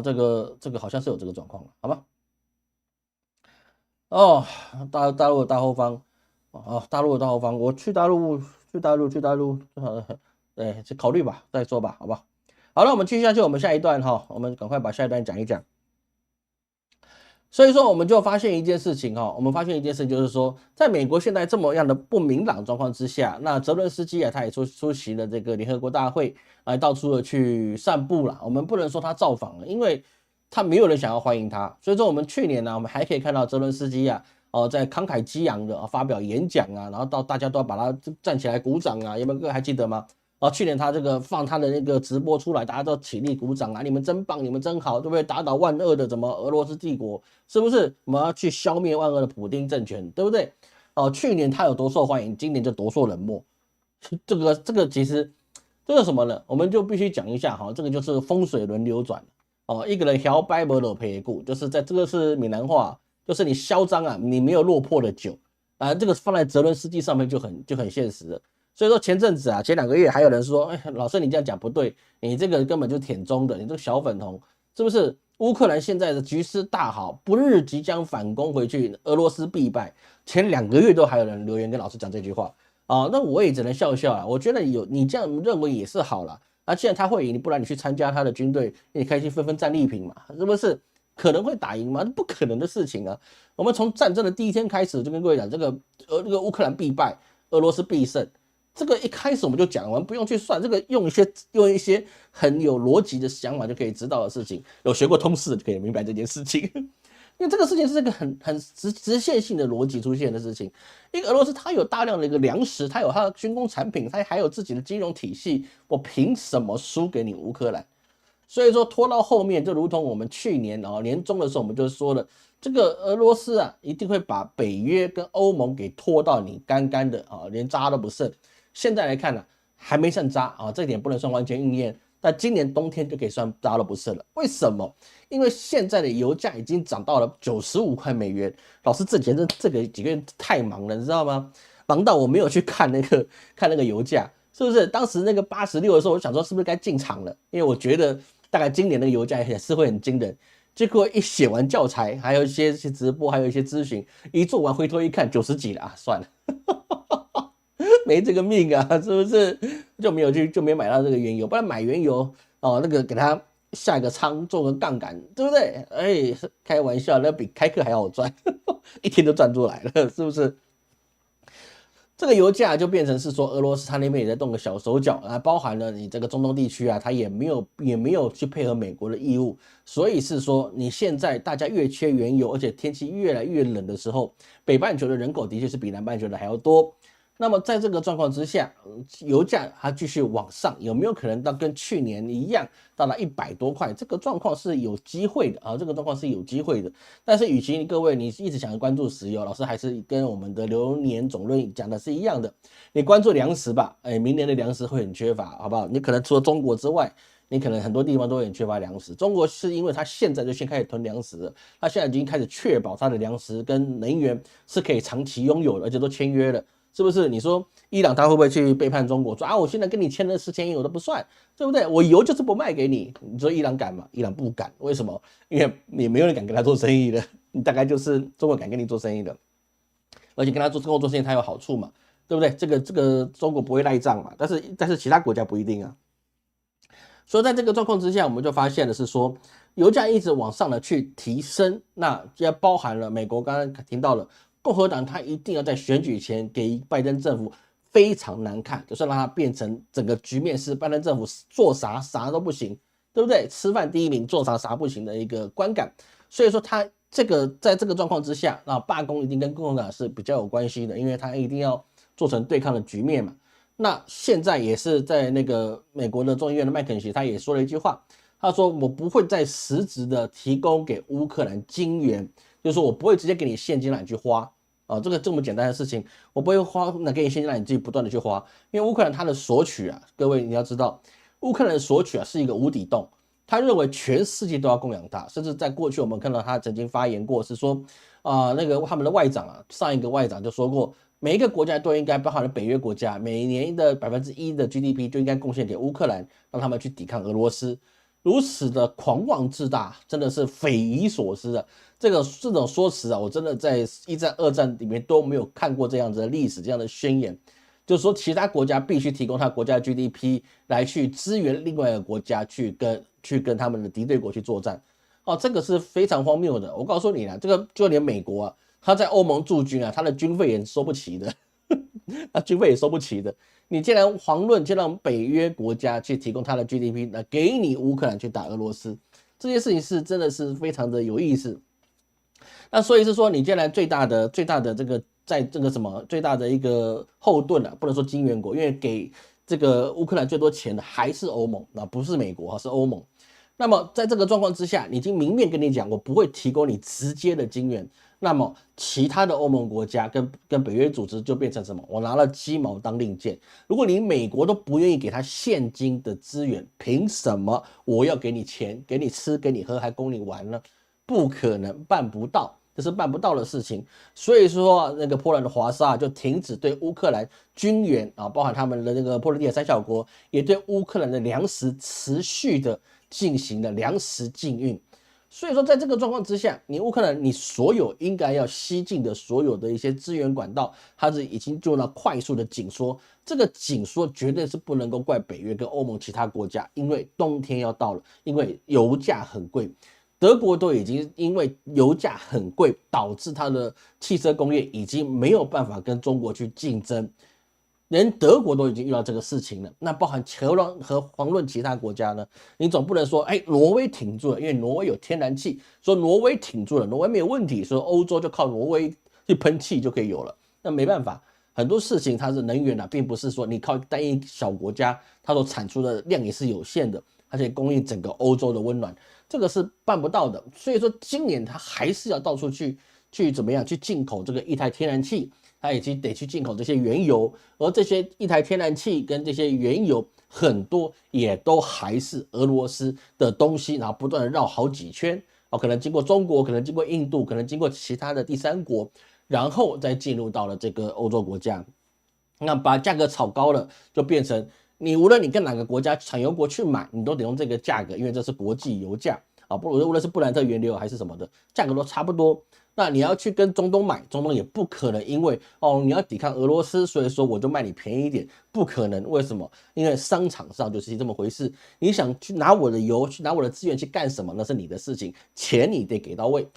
这个好像是有这个状况了，好吗？大陆的大后方，大陆的大后方，我去大陆，考虑吧，再说吧，好吧？好了，我们继续下去，我们下一段我们赶快把下一段讲一讲。所以说，我们就发现一件事情就是说，在美国现在这么样的不明朗状况之下，那泽伦斯基他也出席了这个联合国大会，到处的去散步了。我们不能说他造访了，因为他没有人想要欢迎他。所以说，我们去年我们还可以看到泽伦斯基在慷慨激昂的发表演讲然后大家都要把他站起来鼓掌有没有？各位还记得吗？去年他这个放他的那个直播出来，大家都起立鼓掌你们真棒，你们真好，对不对？打倒万恶的怎么俄罗斯帝国，是不是？我们要去消灭万恶的普丁政权，对不对？去年他有多受欢迎，今年就多受冷漠。这个其实这个什么呢？我们就必须讲一下这个就是风水轮流转一个人摇摆不落赔股，就是这个是闽南话，就是你嚣张你没有落魄的久这个放在泽伦斯基上面就很现实了。所以说前阵子前2个月还有人说，老师你这样讲不对，你这个根本就舔中的，你这个小粉红，是不是？乌克兰现在的局势大好，不日即将反攻回去，俄罗斯必败。前2个月都还有人留言跟老师讲这句话那我也只能笑笑我觉得你这样认为也是好了既然他会赢，不然你去参加他的军队，你开心纷纷战利品嘛，是不是？可能会打赢吗？不可能的事情我们从战争的第一天开始就跟各位讲，这个乌克兰必败，俄罗斯必胜。这个一开始我们就讲，我们不用去算这个，用一些很有逻辑的想法就可以知道的事情。有学过通识就可以明白这件事情。因为这个事情是一个很直线性的逻辑出现的事情。一个俄罗斯，它有大量的一个粮食，它有它的军工产品，它还有自己的金融体系，我凭什么输给你乌克兰？所以说拖到后面，就如同我们去年年中的时候，我们就说了，这个俄罗斯啊，一定会把北约跟欧盟给拖到你干干的连渣都不剩。现在来看呢，还没剩渣这点不能算完全应验。但今年冬天就可以算渣都不剩了。为什么？因为现在的油价已经涨到了95块美元。老师，这几个月太忙了，你知道吗？忙到我没有去看那个油价，是不是？当时那个86的时候，我想说是不是该进场了？因为我觉得大概今年那个油价也是会很惊人。结果一写完教材，还有一些直播，还有一些咨询，一做完回头一看90几了算了。没这个命啊，是不是？就没买到这个原油，不然买原油那个给它下一个仓做个杠杆，对不对？哎，开玩笑，那比开课还好赚，一天就赚出来了，是不是？这个油价就变成是说，俄罗斯它那边也在动个小手脚啊，包含了你这个中东地区啊，它也没有去配合美国的义务，所以是说你现在大家越缺原油，而且天气越来越冷的时候，北半球的人口的确是比南半球的还要多。那么在这个状况之下，油价它继续往上，有没有可能到跟去年一样到了100多块？这个状况是有机会的这个状况是有机会的。但是与其各位你一直想要关注石油，老师还是跟我们的流年总论讲的是一样的，你关注粮食吧，明年的粮食会很缺乏，好不好？你可能除了中国之外，你可能很多地方都很缺乏粮食。中国是因为它现在就先开始囤粮食了，它现在已经开始确保它的粮食跟能源是可以长期拥有的，而且都签约了。是不是？你说伊朗他会不会去背叛中国？说我现在跟你签了4000亿我都不算，对不对？我油就是不卖给你。你说伊朗敢吗？伊朗不敢。为什么？因为你没有人敢跟他做生意的，你大概就是中国敢跟你做生意的，而且跟他做生意他有好处嘛，对不对？这个中国不会赖账嘛，但是其他国家不一定啊。所以在这个状况之下，我们就发现的是说，油价一直往上的去提升，那也包含了美国刚刚听到了。共和党他一定要在选举前给拜登政府非常难看，就是让他变成整个局面是拜登政府做啥都不行，对不对？吃饭第一名，做啥不行的一个观感。所以说他在这个状况之下，罢工一定跟共和党是比较有关系的，因为他一定要做成对抗的局面嘛。那现在也是在那个美国的众议院的麦肯锡，他也说了一句话，他说我不会再实质的提供给乌克兰金援。就是说我不会直接给你现金让你去花这么简单的事情，我不会花给你现金让你自己不断的去花，因为乌克兰它的索取各位你要知道，乌克兰的索取是一个无底洞，他认为全世界都要供养他，甚至在过去我们看到他曾经发言过是说那个他们的外长上一个外长就说过，每一个国家都应该包含了北约国家，每年的1%的 GDP 就应该贡献给乌克兰，让他们去抵抗俄罗斯。如此的狂妄自大，真的是匪夷所思的。这种说辞我真的在1战、2战里面都没有看过这样子的历史，这样的宣言，就是说其他国家必须提供他国家的 GDP 来去支援另外一个国家去跟他们的敌对国去作战。这个是非常荒谬的。我告诉你这个就连美国他在欧盟驻军他的军费也收不齐的，军费也收不齐的。你既然遑论就让北约国家去提供他的 GDP 来给你乌克兰去打俄罗斯，这件事情是真的是非常的有意思。那所以是说，你既然最大的这个在这个最大的一个后盾不能说金援国，因为给这个乌克兰最多钱的还是欧盟，不是美国是欧盟。那么在这个状况之下，已经明面跟你讲，我不会提供你直接的金援。那么其他的欧盟国家跟北约组织就变成什么？我拿了鸡毛当令箭。如果你美国都不愿意给他现金的资源，凭什么我要给你钱、给你吃、给你喝，还供你玩呢？不可能，办不到，这是办不到的事情。所以说，那个波兰的华沙就停止对乌克兰军援包含他们的那个波罗的海三小国，也对乌克兰的粮食持续的进行了粮食禁运。所以说，在这个状况之下，你乌克兰你所有应该要西进的所有的一些资源管道，它是已经做到快速的紧缩。这个紧缩绝对是不能够怪北约跟欧盟其他国家，因为冬天要到了，因为油价很贵，德国都已经因为油价很贵，导致它的汽车工业已经没有办法跟中国去竞争。连德国都已经遇到这个事情了，那包含何遑论其他国家呢？你总不能说，挪威挺住了，因为挪威有天然气，说挪威挺住了，挪威没有问题，说欧洲就靠挪威去喷气就可以有了，那没办法，很多事情它是能源并不是说你靠单一小国家，它所产出的量也是有限的，而且供应整个欧洲的温暖，这个是办不到的。所以说今年它还是要到处去怎么样去进口这个液态天然气。它已经得去进口这些原油，而这些液态天然气跟这些原油很多也都还是俄罗斯的东西，然后不断的绕好几圈，可能经过中国，可能经过印度，可能经过其他的第三国，然后再进入到了这个欧洲国家，那把价格炒高了，就变成你无论你跟哪个国家产油国去买，你都得用这个价格，因为这是国际油价无论是布兰特原油还是什么的，价格都差不多。那你要去跟中东买，中东也不可能因为你要抵抗俄罗斯，所以说我就卖你便宜一点，不可能。为什么？因为商场上就是这么回事。你想去拿我的油，去拿我的资源去干什么？那是你的事情，钱你得给到位，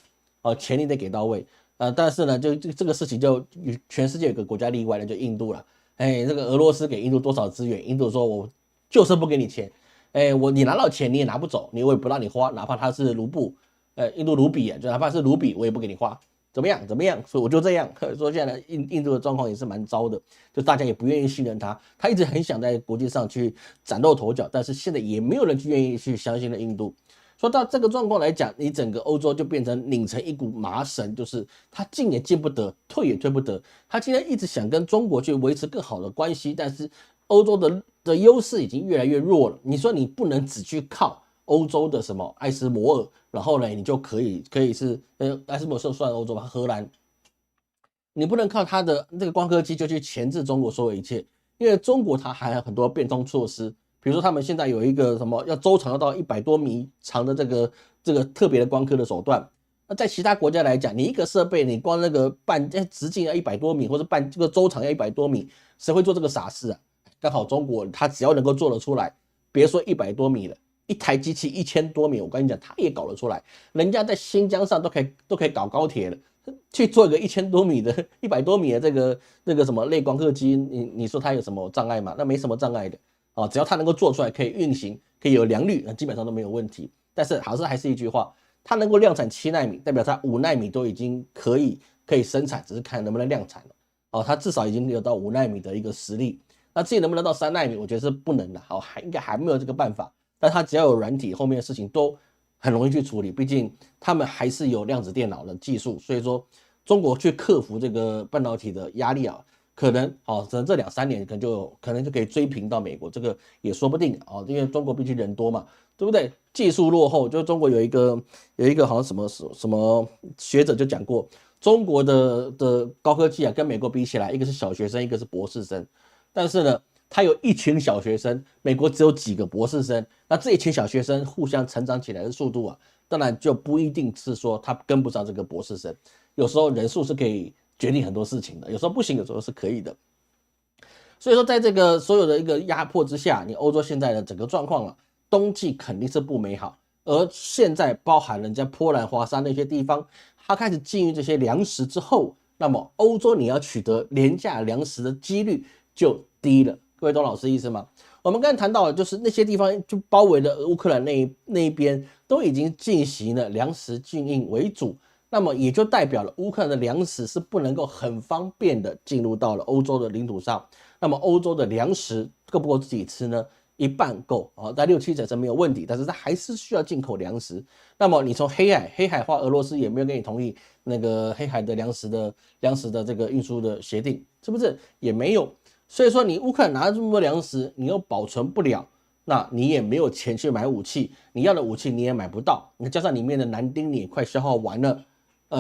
钱你得给到位。但是呢，就这个事情就全世界有个国家例外了，就印度了。这个俄罗斯给印度多少资源？印度说我就是不给你钱，你拿到钱你也拿不走，我也不让你花，哪怕它是卢布。印度卢比就哪怕是卢比，我也不给你花，怎么样？所以我就这样说。现在印度的状况也是蛮糟的，就大家也不愿意信任他，他一直很想在国际上去崭露头角，但是现在也没有人去愿意去相信了印度。说到这个状况来讲，你整个欧洲就变成拧成一股麻绳，就是他进也进不得，退也退不得。他今天一直想跟中国去维持更好的关系，但是欧洲的优势已经越来越弱了。你说你不能只去靠欧洲的什么艾斯摩尔，然后呢，你就可以是艾斯摩尔算欧洲吧，荷兰，你不能靠它的这个光刻机就去钳制中国所有一切，因为中国它还有很多变通措施，比如说他们现在有一个什么要周长要到100多米长的这个特别的光刻的手段。那在其他国家来讲，你一个设备你光那个直径要100多米，或者这个周长要100多米，谁会做这个傻事啊？刚好中国它只要能够做得出来，别说100多米了。一台机器1000多米，我跟你讲，他也搞得出来。人家在新疆上都可以搞高铁了，去做一个1000多米的、100多米的这个什么类光刻机，你说它有什么障碍吗？那没什么障碍的只要它能够做出来，可以运行，可以有良率，那基本上都没有问题。但是还是一句话，它能够量产7奈米，代表它5奈米都已经可以生产，只是看能不能量产了。它至少已经有到5奈米的一个实力。那至于能不能到3奈米，我觉得是不能的，应该还没有这个办法。但它只要有软体，后面的事情都很容易去处理，毕竟他们还是有量子电脑的技术，所以说中国去克服这个半导体的压力可能这2-3年可能就可以追平到美国，这个也说不定因为中国毕竟人多嘛，对不对？技术落后，就中国有一个好像什么学者就讲过，中国的高科技跟美国比起来，一个是小学生，一个是博士生，但是呢。他有一群小学生，美国只有几个博士生，那这一群小学生互相成长起来的速度当然就不一定是说他跟不上这个博士生，有时候人数是可以决定很多事情的，有时候不行，有时候是可以的。所以说，在这个所有的一个压迫之下，你欧洲现在的整个状况冬季肯定是不美好，而现在包含人家波兰、华沙那些地方，它开始禁运这些粮食之后，那么欧洲你要取得廉价粮食的几率就低了。各位懂老师意思吗？我们刚才谈到的就是那些地方就包围了乌克兰那一边都已经进行了粮食禁运为主，那么也就代表了乌克兰的粮食是不能够很方便的进入到了欧洲的领土上。那么欧洲的粮食够不够自己吃呢？一半够在6-7成是没有问题，但是它还是需要进口粮食。那么你从黑海话，俄罗斯也没有跟你同意那个黑海的粮食的这个运输的协定，是不是也没有？所以说你乌克兰拿了这么多粮食，你又保存不了，那你也没有钱去买武器，你要的武器你也买不到，你加上里面的男丁你也快消耗完了，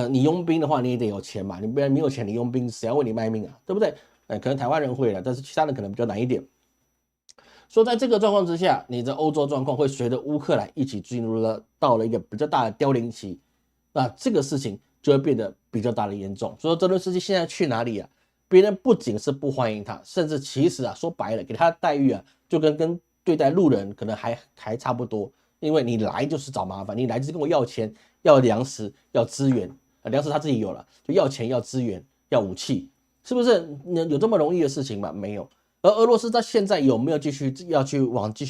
你佣兵的话你也得有钱嘛，你不然没有钱你佣兵谁要为你卖命对不对？可能台湾人会了，但是其他人可能比较难一点。所以在这个状况之下，你的欧洲状况会随着乌克兰一起进入到了一个比较大的凋零期，那这个事情就会变得比较大的严重。所以泽伦斯基现在去哪里别人不仅是不欢迎他，甚至其实说白了，给他的待遇就跟对待路人可能还差不多。因为你来就是找麻烦，你来就是跟我要钱、要粮食、要资源，粮食他自己有了，就要钱、要资源、要武器，是不是？有这么容易的事情吗？没有。而俄罗斯在现在有没有继续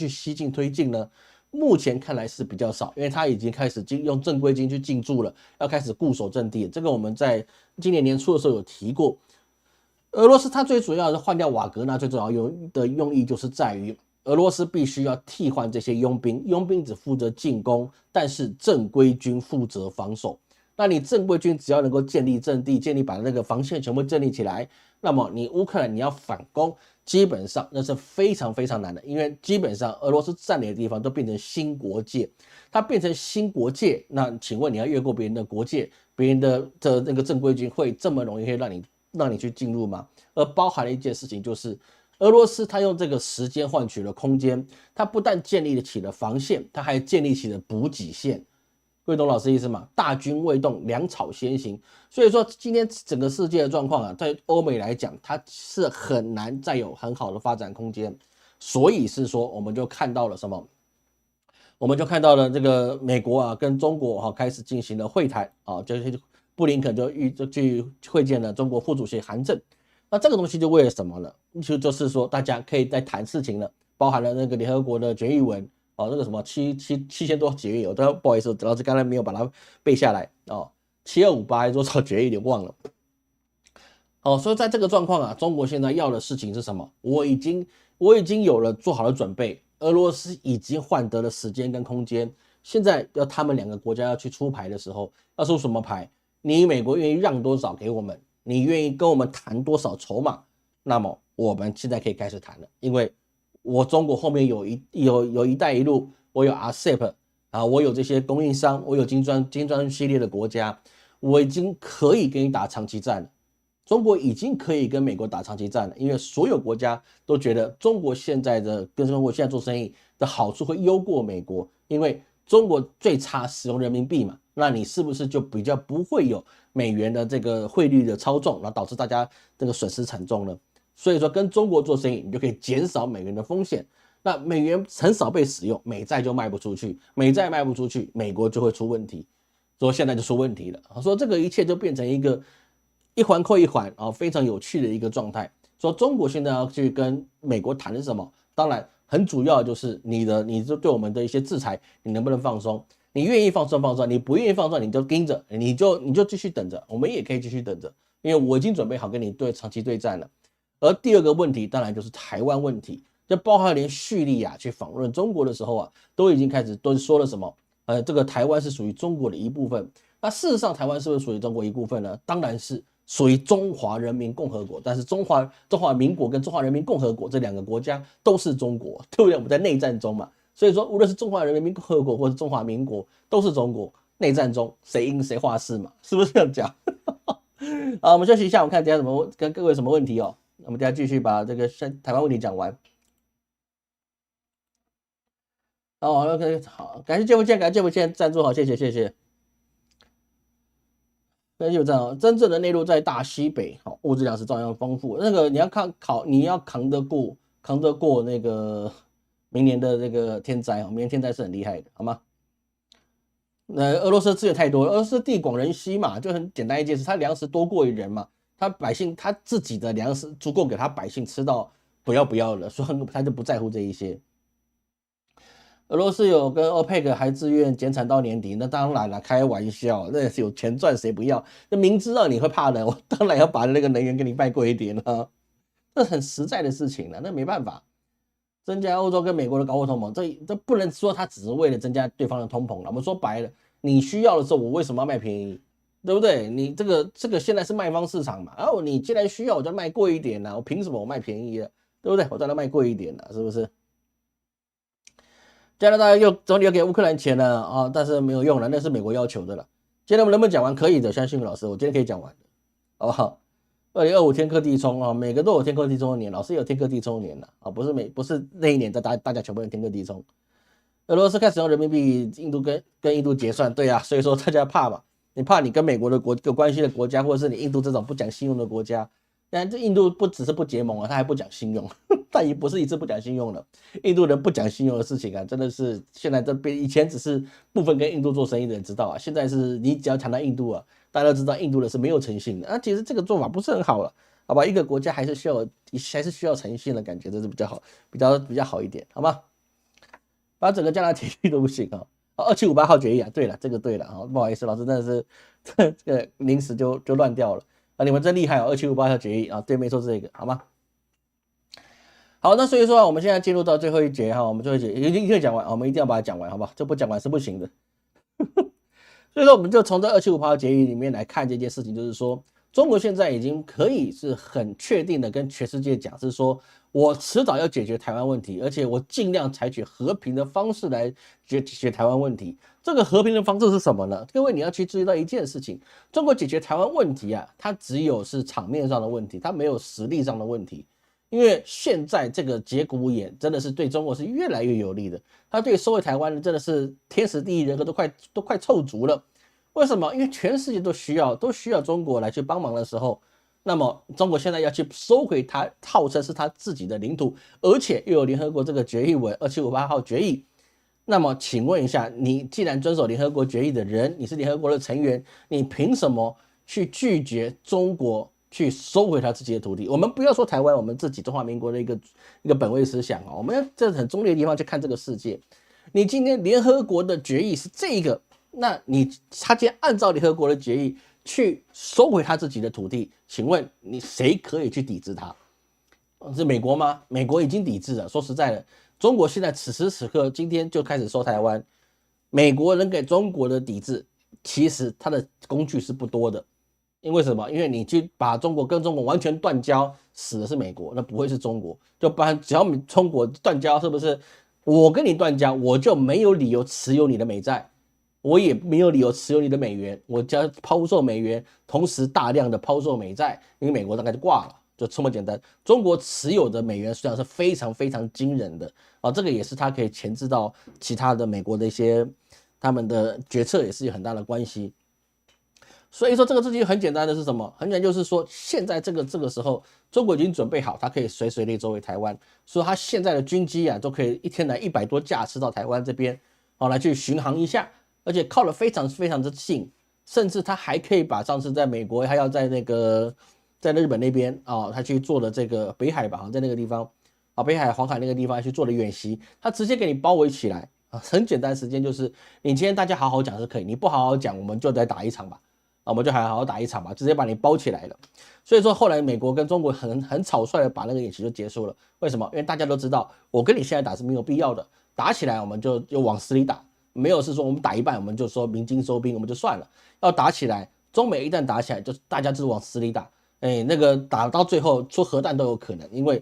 西进推进呢？目前看来是比较少，因为他已经开始用正规军去进驻了，要开始固守阵地。这个我们在今年年初的时候有提过。俄罗斯它最主要是换掉瓦格纳，最主要用意就是在于俄罗斯必须要替换这些佣兵，佣兵只负责进攻，但是正规军负责防守。那你正规军只要能够建立阵地，把那个防线全部建立起来，那么你乌克兰你要反攻，基本上那是非常非常难的，因为基本上俄罗斯占领的地方都变成新国界，它变成新国界，那请问你要越过别人的国界，别人的那个正规军会这么容易会让你去进入吗？而包含了一件事情，就是俄罗斯它用这个时间换取了空间，它不但建立起了防线，它还建立起了补给线。各位懂老师意思吗？大军未动，粮草先行。所以说，今天整个世界的状况啊，在欧美来讲，它是很难再有很好的发展空间。所以是说，我们就看到了什么？我们就看到了这个美国啊跟中国开始进行了会谈啊，就是布林肯就去会见了中国副主席韩正。那这个东西就为了什么呢？就是说大家可以在谈事情了，包含了那个联合国的决议文哦，那个什么7000多决议，我都不好意思，老师刚才没有把它背下来哦，7258还是多少决议有点忘了。哦，所以在这个状况啊，中国现在要的事情是什么？我已经有了做好了准备，俄罗斯已经换得了时间跟空间，现在要他们两个国家要去出牌的时候，要出什么牌？你美国愿意让多少给我们？你愿意跟我们谈多少筹码？那么我们现在可以开始谈了，因为我中国后面有一带一路，我有 RCEP 啊，我有这些供应商，我有金砖系列的国家，我已经可以跟你打长期战了。中国已经可以跟美国打长期战了，因为所有国家都觉得中国现在做生意的好处会优过美国，因为中国最差使用人民币嘛，那你是不是就比较不会有美元的这个汇率的操纵，然后导致大家这个损失惨重呢？所以说跟中国做生意，你就可以减少美元的风险。那美元很少被使用，美债就卖不出去，美债卖不出去，美国就会出问题。所以现在就出问题了，说这个一切就变成一个一环扣一环啊，非常有趣的一个状态。说中国现在要去跟美国谈什么？当然，很主要就是你就对我们的一些制裁，你能不能放松？你愿意放松，你不愿意放松，你就盯着，你就继续等着，我们也可以继续等着，因为我已经准备好跟你长期对战了。而第二个问题，当然就是台湾问题，就包括连叙利亚去访问中国的时候啊，都已经开始都说了什么？这个台湾是属于中国的一部分。那事实上，台湾是不是属于中国一部分呢？当然是属于中华人民共和国。但是中华民国跟中华人民共和国这两个国家都是中国，对不对？我们在内战中嘛，所以说无论是中华人民共和国或是中华民国，都是中国。内战中谁赢谁话事嘛，是不是这样讲？好，我们休息一下，我们看等下跟各位有什么问题哦。我们等下继续把这个台湾问题讲完。好 ，OK， 好，感谢谢不见赞助，好，谢谢。那就这样，真正的内陆在大西北，好，物质量是照样丰富。那个你要扛得过那个明年的这个天灾，明年天灾是很厉害的，好吗？俄罗斯资源太多了，俄罗斯地广人稀嘛，就很简单一件事，他粮食多过于人嘛，他自己的粮食足够给他百姓吃到不要了，所以他就不在乎这一些。俄罗斯有跟 OPEC 还自愿减产到年底，那当然了，开玩笑，那有钱赚谁不要？那明知道你会怕的，我当然要把那个能源给你卖贵一点了，这很实在的事情了，那没办法。增加欧洲跟美国的高货通膨，这不能说它只是为了增加对方的通膨了。我们说白了，你需要的时候，我为什么要卖便宜？对不对？你这个现在是卖方市场嘛，然后你既然需要，我就卖贵一点啦，我凭什么我卖便宜了？对不对？我当然卖贵一点了，是不是？加拿大总理又给乌克兰钱了啊，但是没有用了，那是美国要求的了。今天我们能不能讲完？可以的，相信老师，我今天可以讲完的，好不好？2025天克地冲啊，每个都有天克地冲的年，老师也有天克地冲的年了啊，不是那一年大家全部人天克地冲。俄罗斯开始用人民币，印度跟印度结算，对啊，所以说大家怕嘛，你怕你跟美国的有关系的国家，或者是你印度这种不讲信用的国家。但这印度不只是不结盟啊，他还不讲信用，但也不是一次不讲信用了。印度人不讲信用的事情啊，真的是现在以前只是部分跟印度做生意的人知道啊，现在是你只要谈到印度啊，大家都知道印度人是没有诚信的啊。其实这个做法不是很好了好吧？一个国家还是需要诚信的感觉，这是比较好，比较好一点，好吗？把整个加拿大体育都不行啊。2758号决议啊，对了，这个对了啊，不好意思，老师真的是这个临时就乱掉了啊，你们真厉害哦，2758号决议啊，对，没错，这个好吗？好，那所以说我们现在进入到最后一节哈，我们最后一节一个讲完，我们一定要把它讲完，好不好？这不讲完是不行的。所以说，我们就从这2758号决议里面来看这件事情，就是说，中国现在已经可以是很确定的跟全世界讲，是说我迟早要解决台湾问题，而且我尽量采取和平的方式来解决台湾问题。这个和平的方式是什么呢？各位你要去注意到一件事情，中国解决台湾问题啊，它只有是场面上的问题，它没有实力上的问题。因为现在这个节骨眼真的是对中国是越来越有利的，它对收回台湾真的是天时地利人和都快凑足了。为什么？因为全世界都需要中国来去帮忙的时候，那么中国现在要去收回它号称是它自己的领土，而且又有联合国这个决议文2758号决议。那么请问一下，你既然遵守联合国决议的人，你是联合国的成员，你凭什么去拒绝中国去收回他自己的土地？我们不要说台湾，我们自己中华民国的一个本位思想啊，我们要在很中立的地方去看这个世界。你今天联合国的决议是这个，那他既然按照联合国的决议去收回他自己的土地，请问你谁可以去抵制他？是美国吗？美国已经抵制了。说实在的，中国现在此时此刻今天就开始收台湾，美国能给中国的抵制，其实它的工具是不多的。因为什么？因为你去把中国跟中国完全断交，死的是美国，那不会是中国。就不然，只要中国断交，是不是？我跟你断交，我就没有理由持有你的美债，我也没有理由持有你的美元，我将抛售美元，同时大量的抛售美债，因为美国大概就挂了，就这么简单。中国持有的美元数量是非常非常惊人的啊，这个也是它可以钳制到其他的美国的一些他们的决策，也是有很大的关系。所以说这个事情很简单的是什么？很简单就是说，现在这个时候，中国已经准备好，它可以随时随地收回台湾，所以它现在的军机啊，都可以一天来100多架次到台湾这边，来去巡航一下，而且靠得非常非常的近，甚至它还可以把上次在美国，还要在在日本那边啊，他去做的这个北海吧，在那个地方啊，北海黄海那个地方去做的演习，他直接给你包围起来啊，很简单，时间就是你今天大家好好讲是可以，你不好好讲，我们就再打一场吧。我们就还好好打一场吧，直接把你包起来了。所以说后来美国跟中国很草率的把那个演习就结束了。为什么？因为大家都知道，我跟你现在打是没有必要的，打起来我们就往死里打，没有是说我们打一半我们就说鸣金收兵我们就算了，要打起来，中美一旦打起来，就大家就是往死里打，那个打到最后出核弹都有可能，因为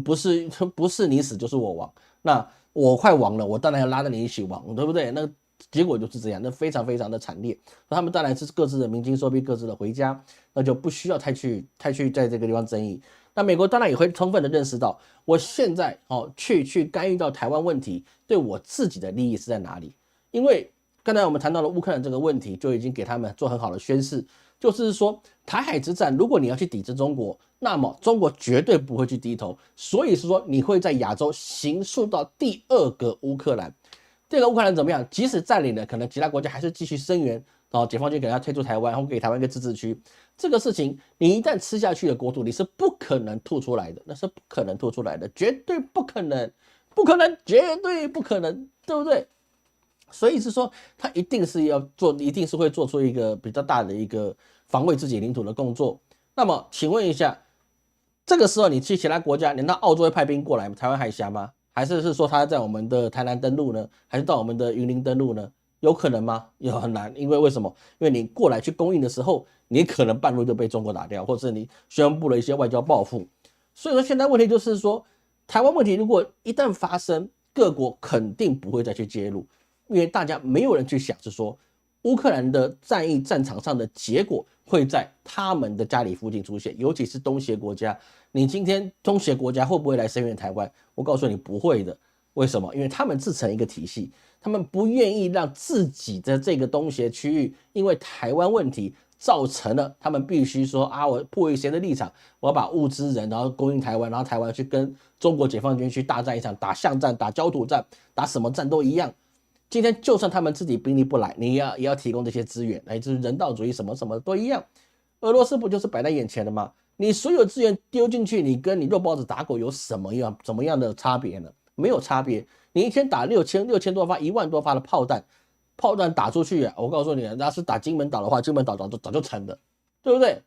不是你死就是我亡，那我快亡了，我当然要拉着你一起亡，对不对？那结果就是这样，那非常非常的惨烈。那他们当然是各自的鸣金收兵，各自的回家，那就不需要太去在这个地方争议。那美国当然也会充分的认识到，我现在去干预到台湾问题，对我自己的利益是在哪里？因为刚才我们谈到了乌克兰这个问题，就已经给他们做很好的宣示，就是说台海之战，如果你要去抵制中国，那么中国绝对不会去低头。所以是说，你会在亚洲形塑到第2个乌克兰。这个乌克兰怎么样？即使占领了，可能其他国家还是继续声援，解放军给他退出台湾，或给台湾一个自治区。这个事情，你一旦吃下去的国土，你是不可能吐出来的，那是不可能吐出来的，绝对不可能，不可能，绝对不可能，对不对？所以是说，他一定是会做出一个比较大的一个防卫自己领土的工作。那么，请问一下，这个时候你去其他国家，难道澳洲会派兵过来台湾海峡吗？还是说他在我们的台南登陆呢？还是到我们的云林登陆呢？有可能吗？有很难，因为什么？因为你过来去供应的时候，你可能半路就被中国打掉，或者你宣布了一些外交报复。所以说现在问题就是说，台湾问题如果一旦发生，各国肯定不会再去介入，因为大家没有人去想是说，乌克兰的战役战场上的结果会在他们的家里附近出现，尤其是东协国家。你今天东协国家会不会来声援台湾？我告诉你不会的。为什么？因为他们自成一个体系，他们不愿意让自己的这个东协区域因为台湾问题造成了他们必须说啊，我迫于谁的立场，我要把物资人然后供应台湾，然后台湾去跟中国解放军去大战一场，打巷战、打焦土战、打什么战都一样。今天就算他们自己兵力不来，你也要提供这些资源，就是人道主义什么什么都一样。俄罗斯不就是摆在眼前的吗？你所有资源丢进去，你跟你肉包子打狗有什么样的差别呢？没有差别。你一天打6000多发、1万多发的炮弹打出去啊，我告诉你，要是打金门岛的话，金门岛早就沉了，对不对？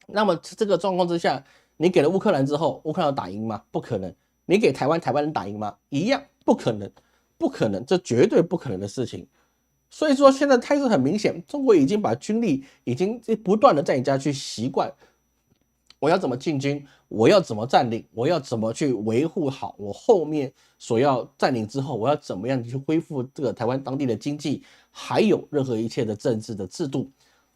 那么这个状况之下，你给了乌克兰之后，乌克兰打赢吗？不可能。你给台湾能打赢吗？一样不可能，不可能，这绝对不可能的事情。所以说现在态势很明显，中国已经把军力已经不断的在你家去习惯，我要怎么进军，我要怎么占领，我要怎么去维护好我后面所要占领之后，我要怎么样去恢复这个台湾当地的经济，还有任何一切的政治的制度。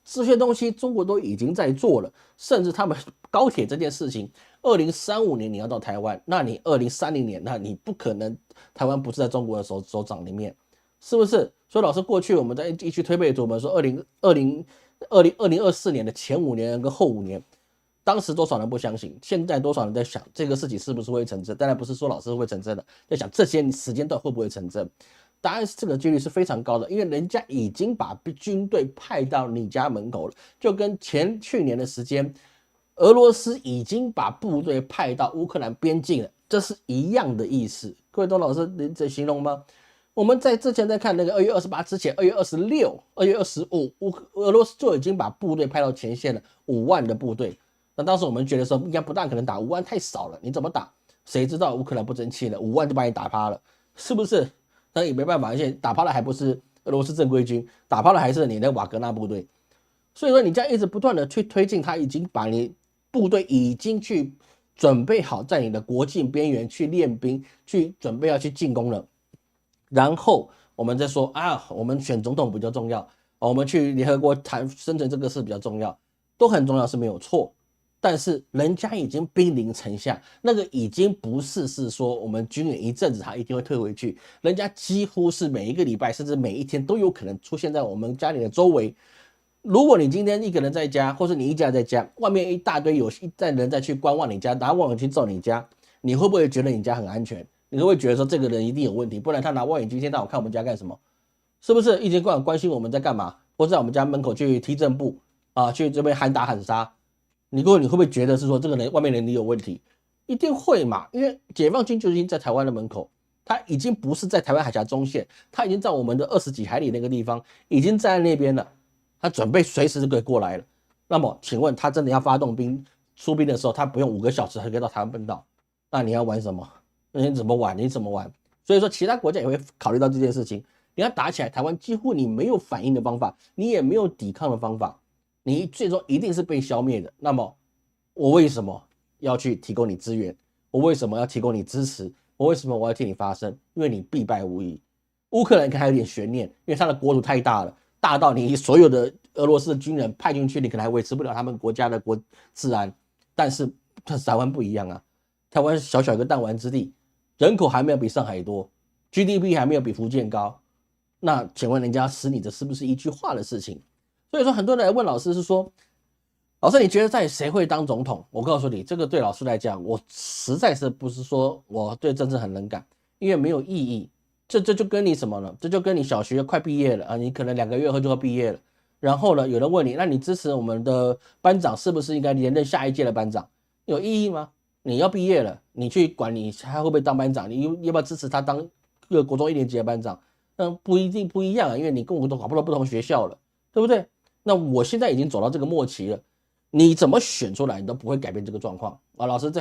这些东西中国都已经在做了，甚至他们高铁这件事情，2035年你要到台湾，那你2030年，那你不可能台湾不是在中国的手掌里面，是不是？所以老师过去我们在一区推背图，我们说2024年的前5年跟后5年，当时多少人不相信，现在多少人在想这个事情是不是会成真？当然不是说老师会成真的，在想这些时间段会不会成真？答案是这个几率是非常高的，因为人家已经把军队派到你家门口了，就跟去年的时间，俄罗斯已经把部队派到乌克兰边境了，这是一样的意思。各位董老师，你这形容吗？我们在之前在看那个2月28之前，2月26、2月25，俄罗斯就已经把部队派到前线了，5万的部队。那当时我们觉得说应该不大可能打，5万太少了，你怎么打？谁知道乌克兰不争气了，5万就把你打趴了，是不是？那也没办法，而且打趴的还不是俄罗斯正规军，打趴的还是你的瓦格纳部队。所以说你这样一直不断的去推进，他已经把你部队已经去准备好在你的国境边缘去练兵，去准备要去进攻了。然后我们再说啊，我们选总统比较重要，我们去联合国谈生成这个事比较重要，都很重要是没有错。但是人家已经兵临城下，那个已经不是说我们军演一阵子他一定会退回去，人家几乎是每一个礼拜甚至每一天都有可能出现在我们家里的周围。如果你今天一个人在家，或是你一家在家，外面一大堆有一代人在去观望你家，拿望远镜照你家，你会不会觉得你家很安全？你会不会觉得说这个人一定有问题？不然他拿望远镜一天到晚看我们家干什么？是不是一天到晚关心我们在干嘛？或者在我们家门口去踢正步啊，去这边喊打喊杀？你会不会觉得是说这个人外面人力有问题？一定会嘛，因为解放军就已经在台湾的门口，他已经不是在台湾海峡中线，他已经在我们的20几海里那个地方，已经在那边了，他准备随时就可以过来了。那么请问他真的要发动出兵的时候，他不用5个小时还可以到台湾本岛，那你要玩什么？你怎么玩？你怎么玩？所以说其他国家也会考虑到这件事情，你要打起来，台湾几乎你没有反应的方法，你也没有抵抗的方法，你最终一定是被消灭的。那么我为什么要去提供你资源？我为什么要提供你支持？我为什么我要替你发声？因为你必败无疑。乌克兰可能还有点悬念，因为它的国土太大了，大到你所有的俄罗斯的军人派进去，你可能还维持不了他们国家的治安。但是台湾不一样啊，台湾小小一个弹丸之地，人口还没有比上海多， GDP 还没有比福建高，那请问人家死你，这是不是一句话的事情？所以说很多人来问老师是说，老师你觉得在谁会当总统？我告诉你，这个对老师来讲，我实在是不是说我对政治很冷感，因为没有意义。这就跟你什么呢？这就跟你小学快毕业了啊，你可能2个月后就要毕业了，然后呢，有人问你，那你支持我们的班长是不是应该连任下一届的班长？有意义吗？你要毕业了，你去管你还会不会当班长？你要不要支持他当个国中1年级的班长？不一定不一样啊，因为你跟我都搞不到不同学校了，对不对？那我现在已经走到这个末期了，你怎么选出来，你都不会改变这个状况啊！老师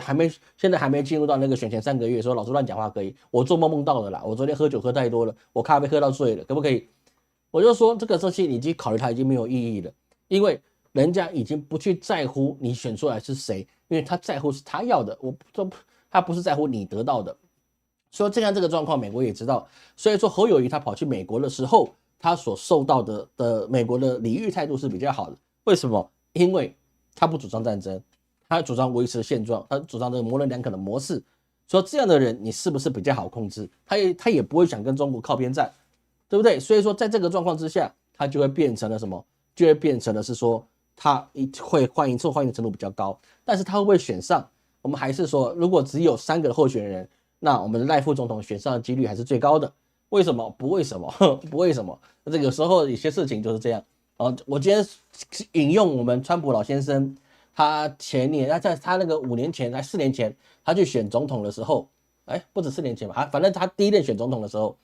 现在还没进入到那个选前3个月，说老师乱讲话可以，我做梦梦到了啦，我昨天喝酒喝太多了，我咖啡喝到醉了，可不可以？我就说这个东西你已经考虑它已经没有意义了，因为人家已经不去在乎你选出来是谁，因为他在乎是他要的，他不是在乎你得到的。所以这样这个状况，美国也知道。所以说侯友宜他跑去美国的时候，他所受到的美国的礼遇态度是比较好的。为什么？因为他不主张战争，他主张维持现状，他主张这个模棱两可的模式。说这样的人，你是不是比较好控制？他也不会想跟中国靠边站，对不对？所以说在这个状况之下，他就会变成了什么？就会变成了是说他会受欢迎程度比较高，但是他会不会选上？我们还是说，如果只有3个候选人，那我们的赖副总统选上的几率还是最高的。为什么？不为什么，不为什么？这个时候有些事情就是这样。我今天引用我们川普老先生他前年，在他那个5年前，才4年前，他去选总统的时候，不止4年前吧，反正他第一任选总统的时候，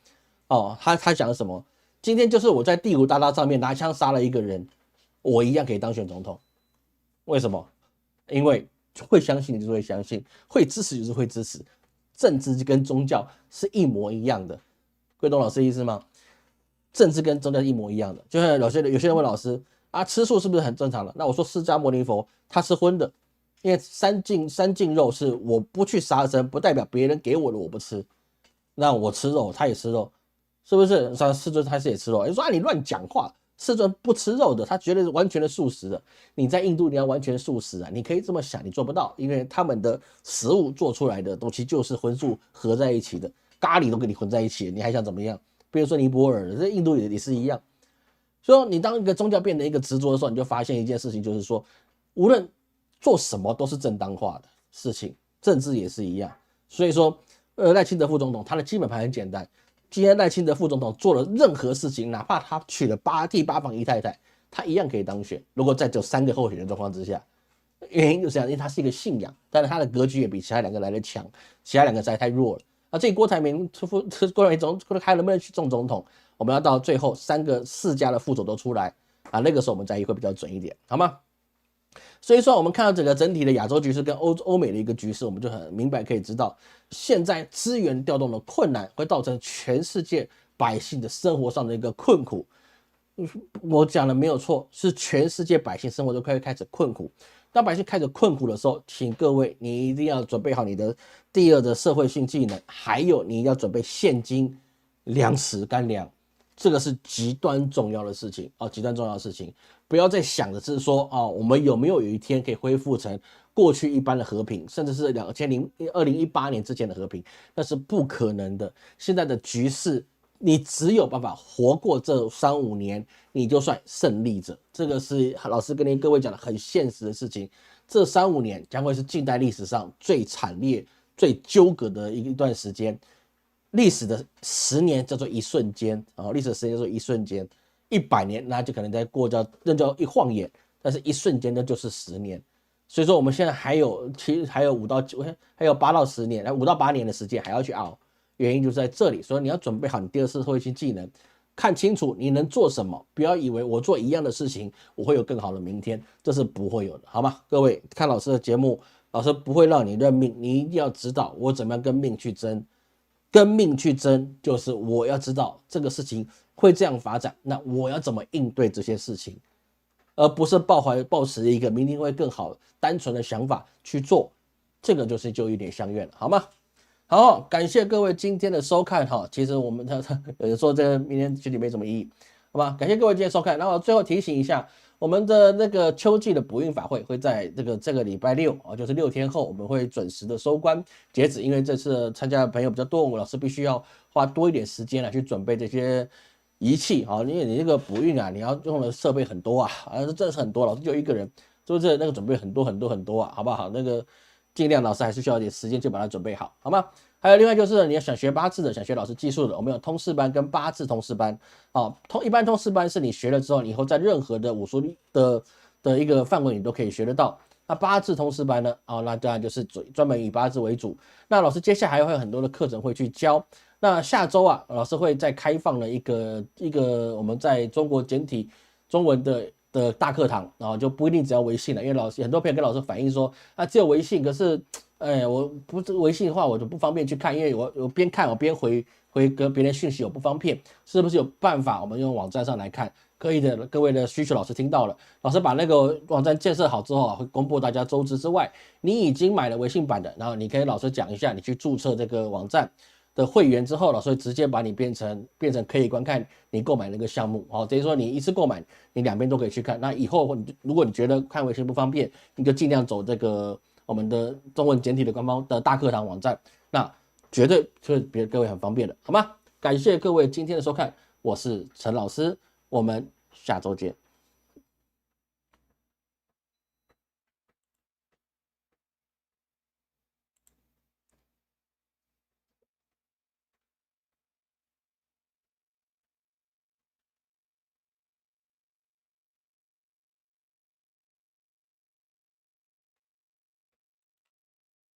他讲了什么？今天就是我在第5大道上面拿枪杀了一个人，我一样可以当选总统。为什么？因为会相信就是会相信，会支持就是会支持，政治跟宗教是一模一样的，贵懂老师的意思吗？政治跟宗教是一模一样的，就像有些人问老师啊，吃素是不是很正常的？那我说释迦牟尼佛他吃荤的，因为三净肉是我不去杀生，不代表别人给我的我不吃，那我吃肉他也吃肉，是不是？世尊他也吃肉，你说你乱讲话。世尊不吃肉的，他绝对是完全的素食的。你在印度你要完全素食啊，你可以这么想，你做不到，因为他们的食物做出来的东西就是荤素合在一起的，咖喱都跟你混在一起，你还想怎么样？比如说尼泊尔，在印度也是一样。所以你当一个宗教变成一个执着的时候，你就发现一件事情，就是说，无论做什么都是正当化的事情，政治也是一样。所以说，赖清德副总统他的基本盘很简单。今天赖清德副总统做了任何事情，哪怕他娶了第8房姨太太，他一样可以当选。如果在只有3个候选人状况之下，原因就是这样，因为他是一个信仰，但是他的格局也比其他2个来得强，其他2个实在太弱了。那这郭台铭还能不能去中总统？我们要到最后4家的副手都出来啊，那个时候我们在意会比较准一点，好吗？所以说，我们看到整体的亚洲局势跟欧美的一个局势，我们就很明白可以知道，现在资源调动的困难会造成全世界百姓的生活上的一个困苦。我讲的没有错，是全世界百姓生活都开始困苦。当百姓开始困苦的时候，请各位你一定要准备好你的第2的社会性技能，还有你一定要准备现金、粮食、干粮。这个是极端重要的事情啊，极端重要的事情，不要再想的是说啊，我们有一天可以恢复成过去一般的和平，甚至是2018年之前的和平，那是不可能的。现在的局势，你只有办法活过这3-5年，你就算胜利者。这个是老师跟各位讲的很现实的事情。这3-5年将会是近代历史上最惨烈、最纠葛的一段时间。历史的10年叫做一瞬间啊，历史的10年叫做一瞬间，100年那就可能在那叫一晃眼，但是一瞬间那就是10年。所以说我们现在其实还有8到10年，5到8年的时间还要去熬，原因就是在这里。所以你要准备好你第2次社会性技能，看清楚你能做什么，不要以为我做一样的事情我会有更好的明天，这是不会有的，好吗？各位看老师的节目，老师不会让你认命，你一定要知道我怎么样跟命去争。跟命去争，就是我要知道这个事情会这样发展，那我要怎么应对这些事情，而不是抱持一个明天会更好单纯的想法去做，这个就有点相怨了，好吗？好，感谢各位今天的收看哈。其实我们有人说这个明天具体没什么意义，好吧？感谢各位今天收看。然后最后提醒一下，我们的那个秋季的补运法会会在这个礼拜6啊，就是6天后，我们会准时的收官截止。因为这次参加的朋友比较多，我老师必须要花多一点时间来去准备这些仪器啊，因为你这个补运啊，你要用的设备很多啊，真的是很多，老师就1个人，是不是？那个准备很多啊，好不好？那个尽量老师还是需要一点时间就把它准备好，好吗？还有另外就是你要想学8字的，想学老师技术的，我们有通识班跟8字通识班。一般通识班是你学了之后，你以后在任何的武术的一个范围你都可以学得到。那8字通识班呢？那当然就是专门以8字为主。那老师接下来还会有很多的课程会去教。那下周啊，老师会再开放了一个我们在中国简体中文的大课堂，然后就不一定只要微信了，因为很多朋友跟老师反映说啊，只有微信，可是我不是微信的话，我就不方便去看，因为我边看我边回跟别人讯息，我不方便，是不是有办法我们用网站上来看？可以的，各位的需求老师听到了，老师把那个网站建设好之后啊，会公布大家周知之外，你已经买了微信版的，然后你可以老师讲一下，你去注册这个网站的会员之后，老师会直接把你变成可以观看你购买那个项目，等于说你一次购买，你两边都可以去看。那以后如果你觉得看微信不方便，你就尽量走这个我们的中文简体的官方的大课堂网站，那绝对是各位很方便的，好吗？感谢各位今天的收看，我是陈老师，我们下周见。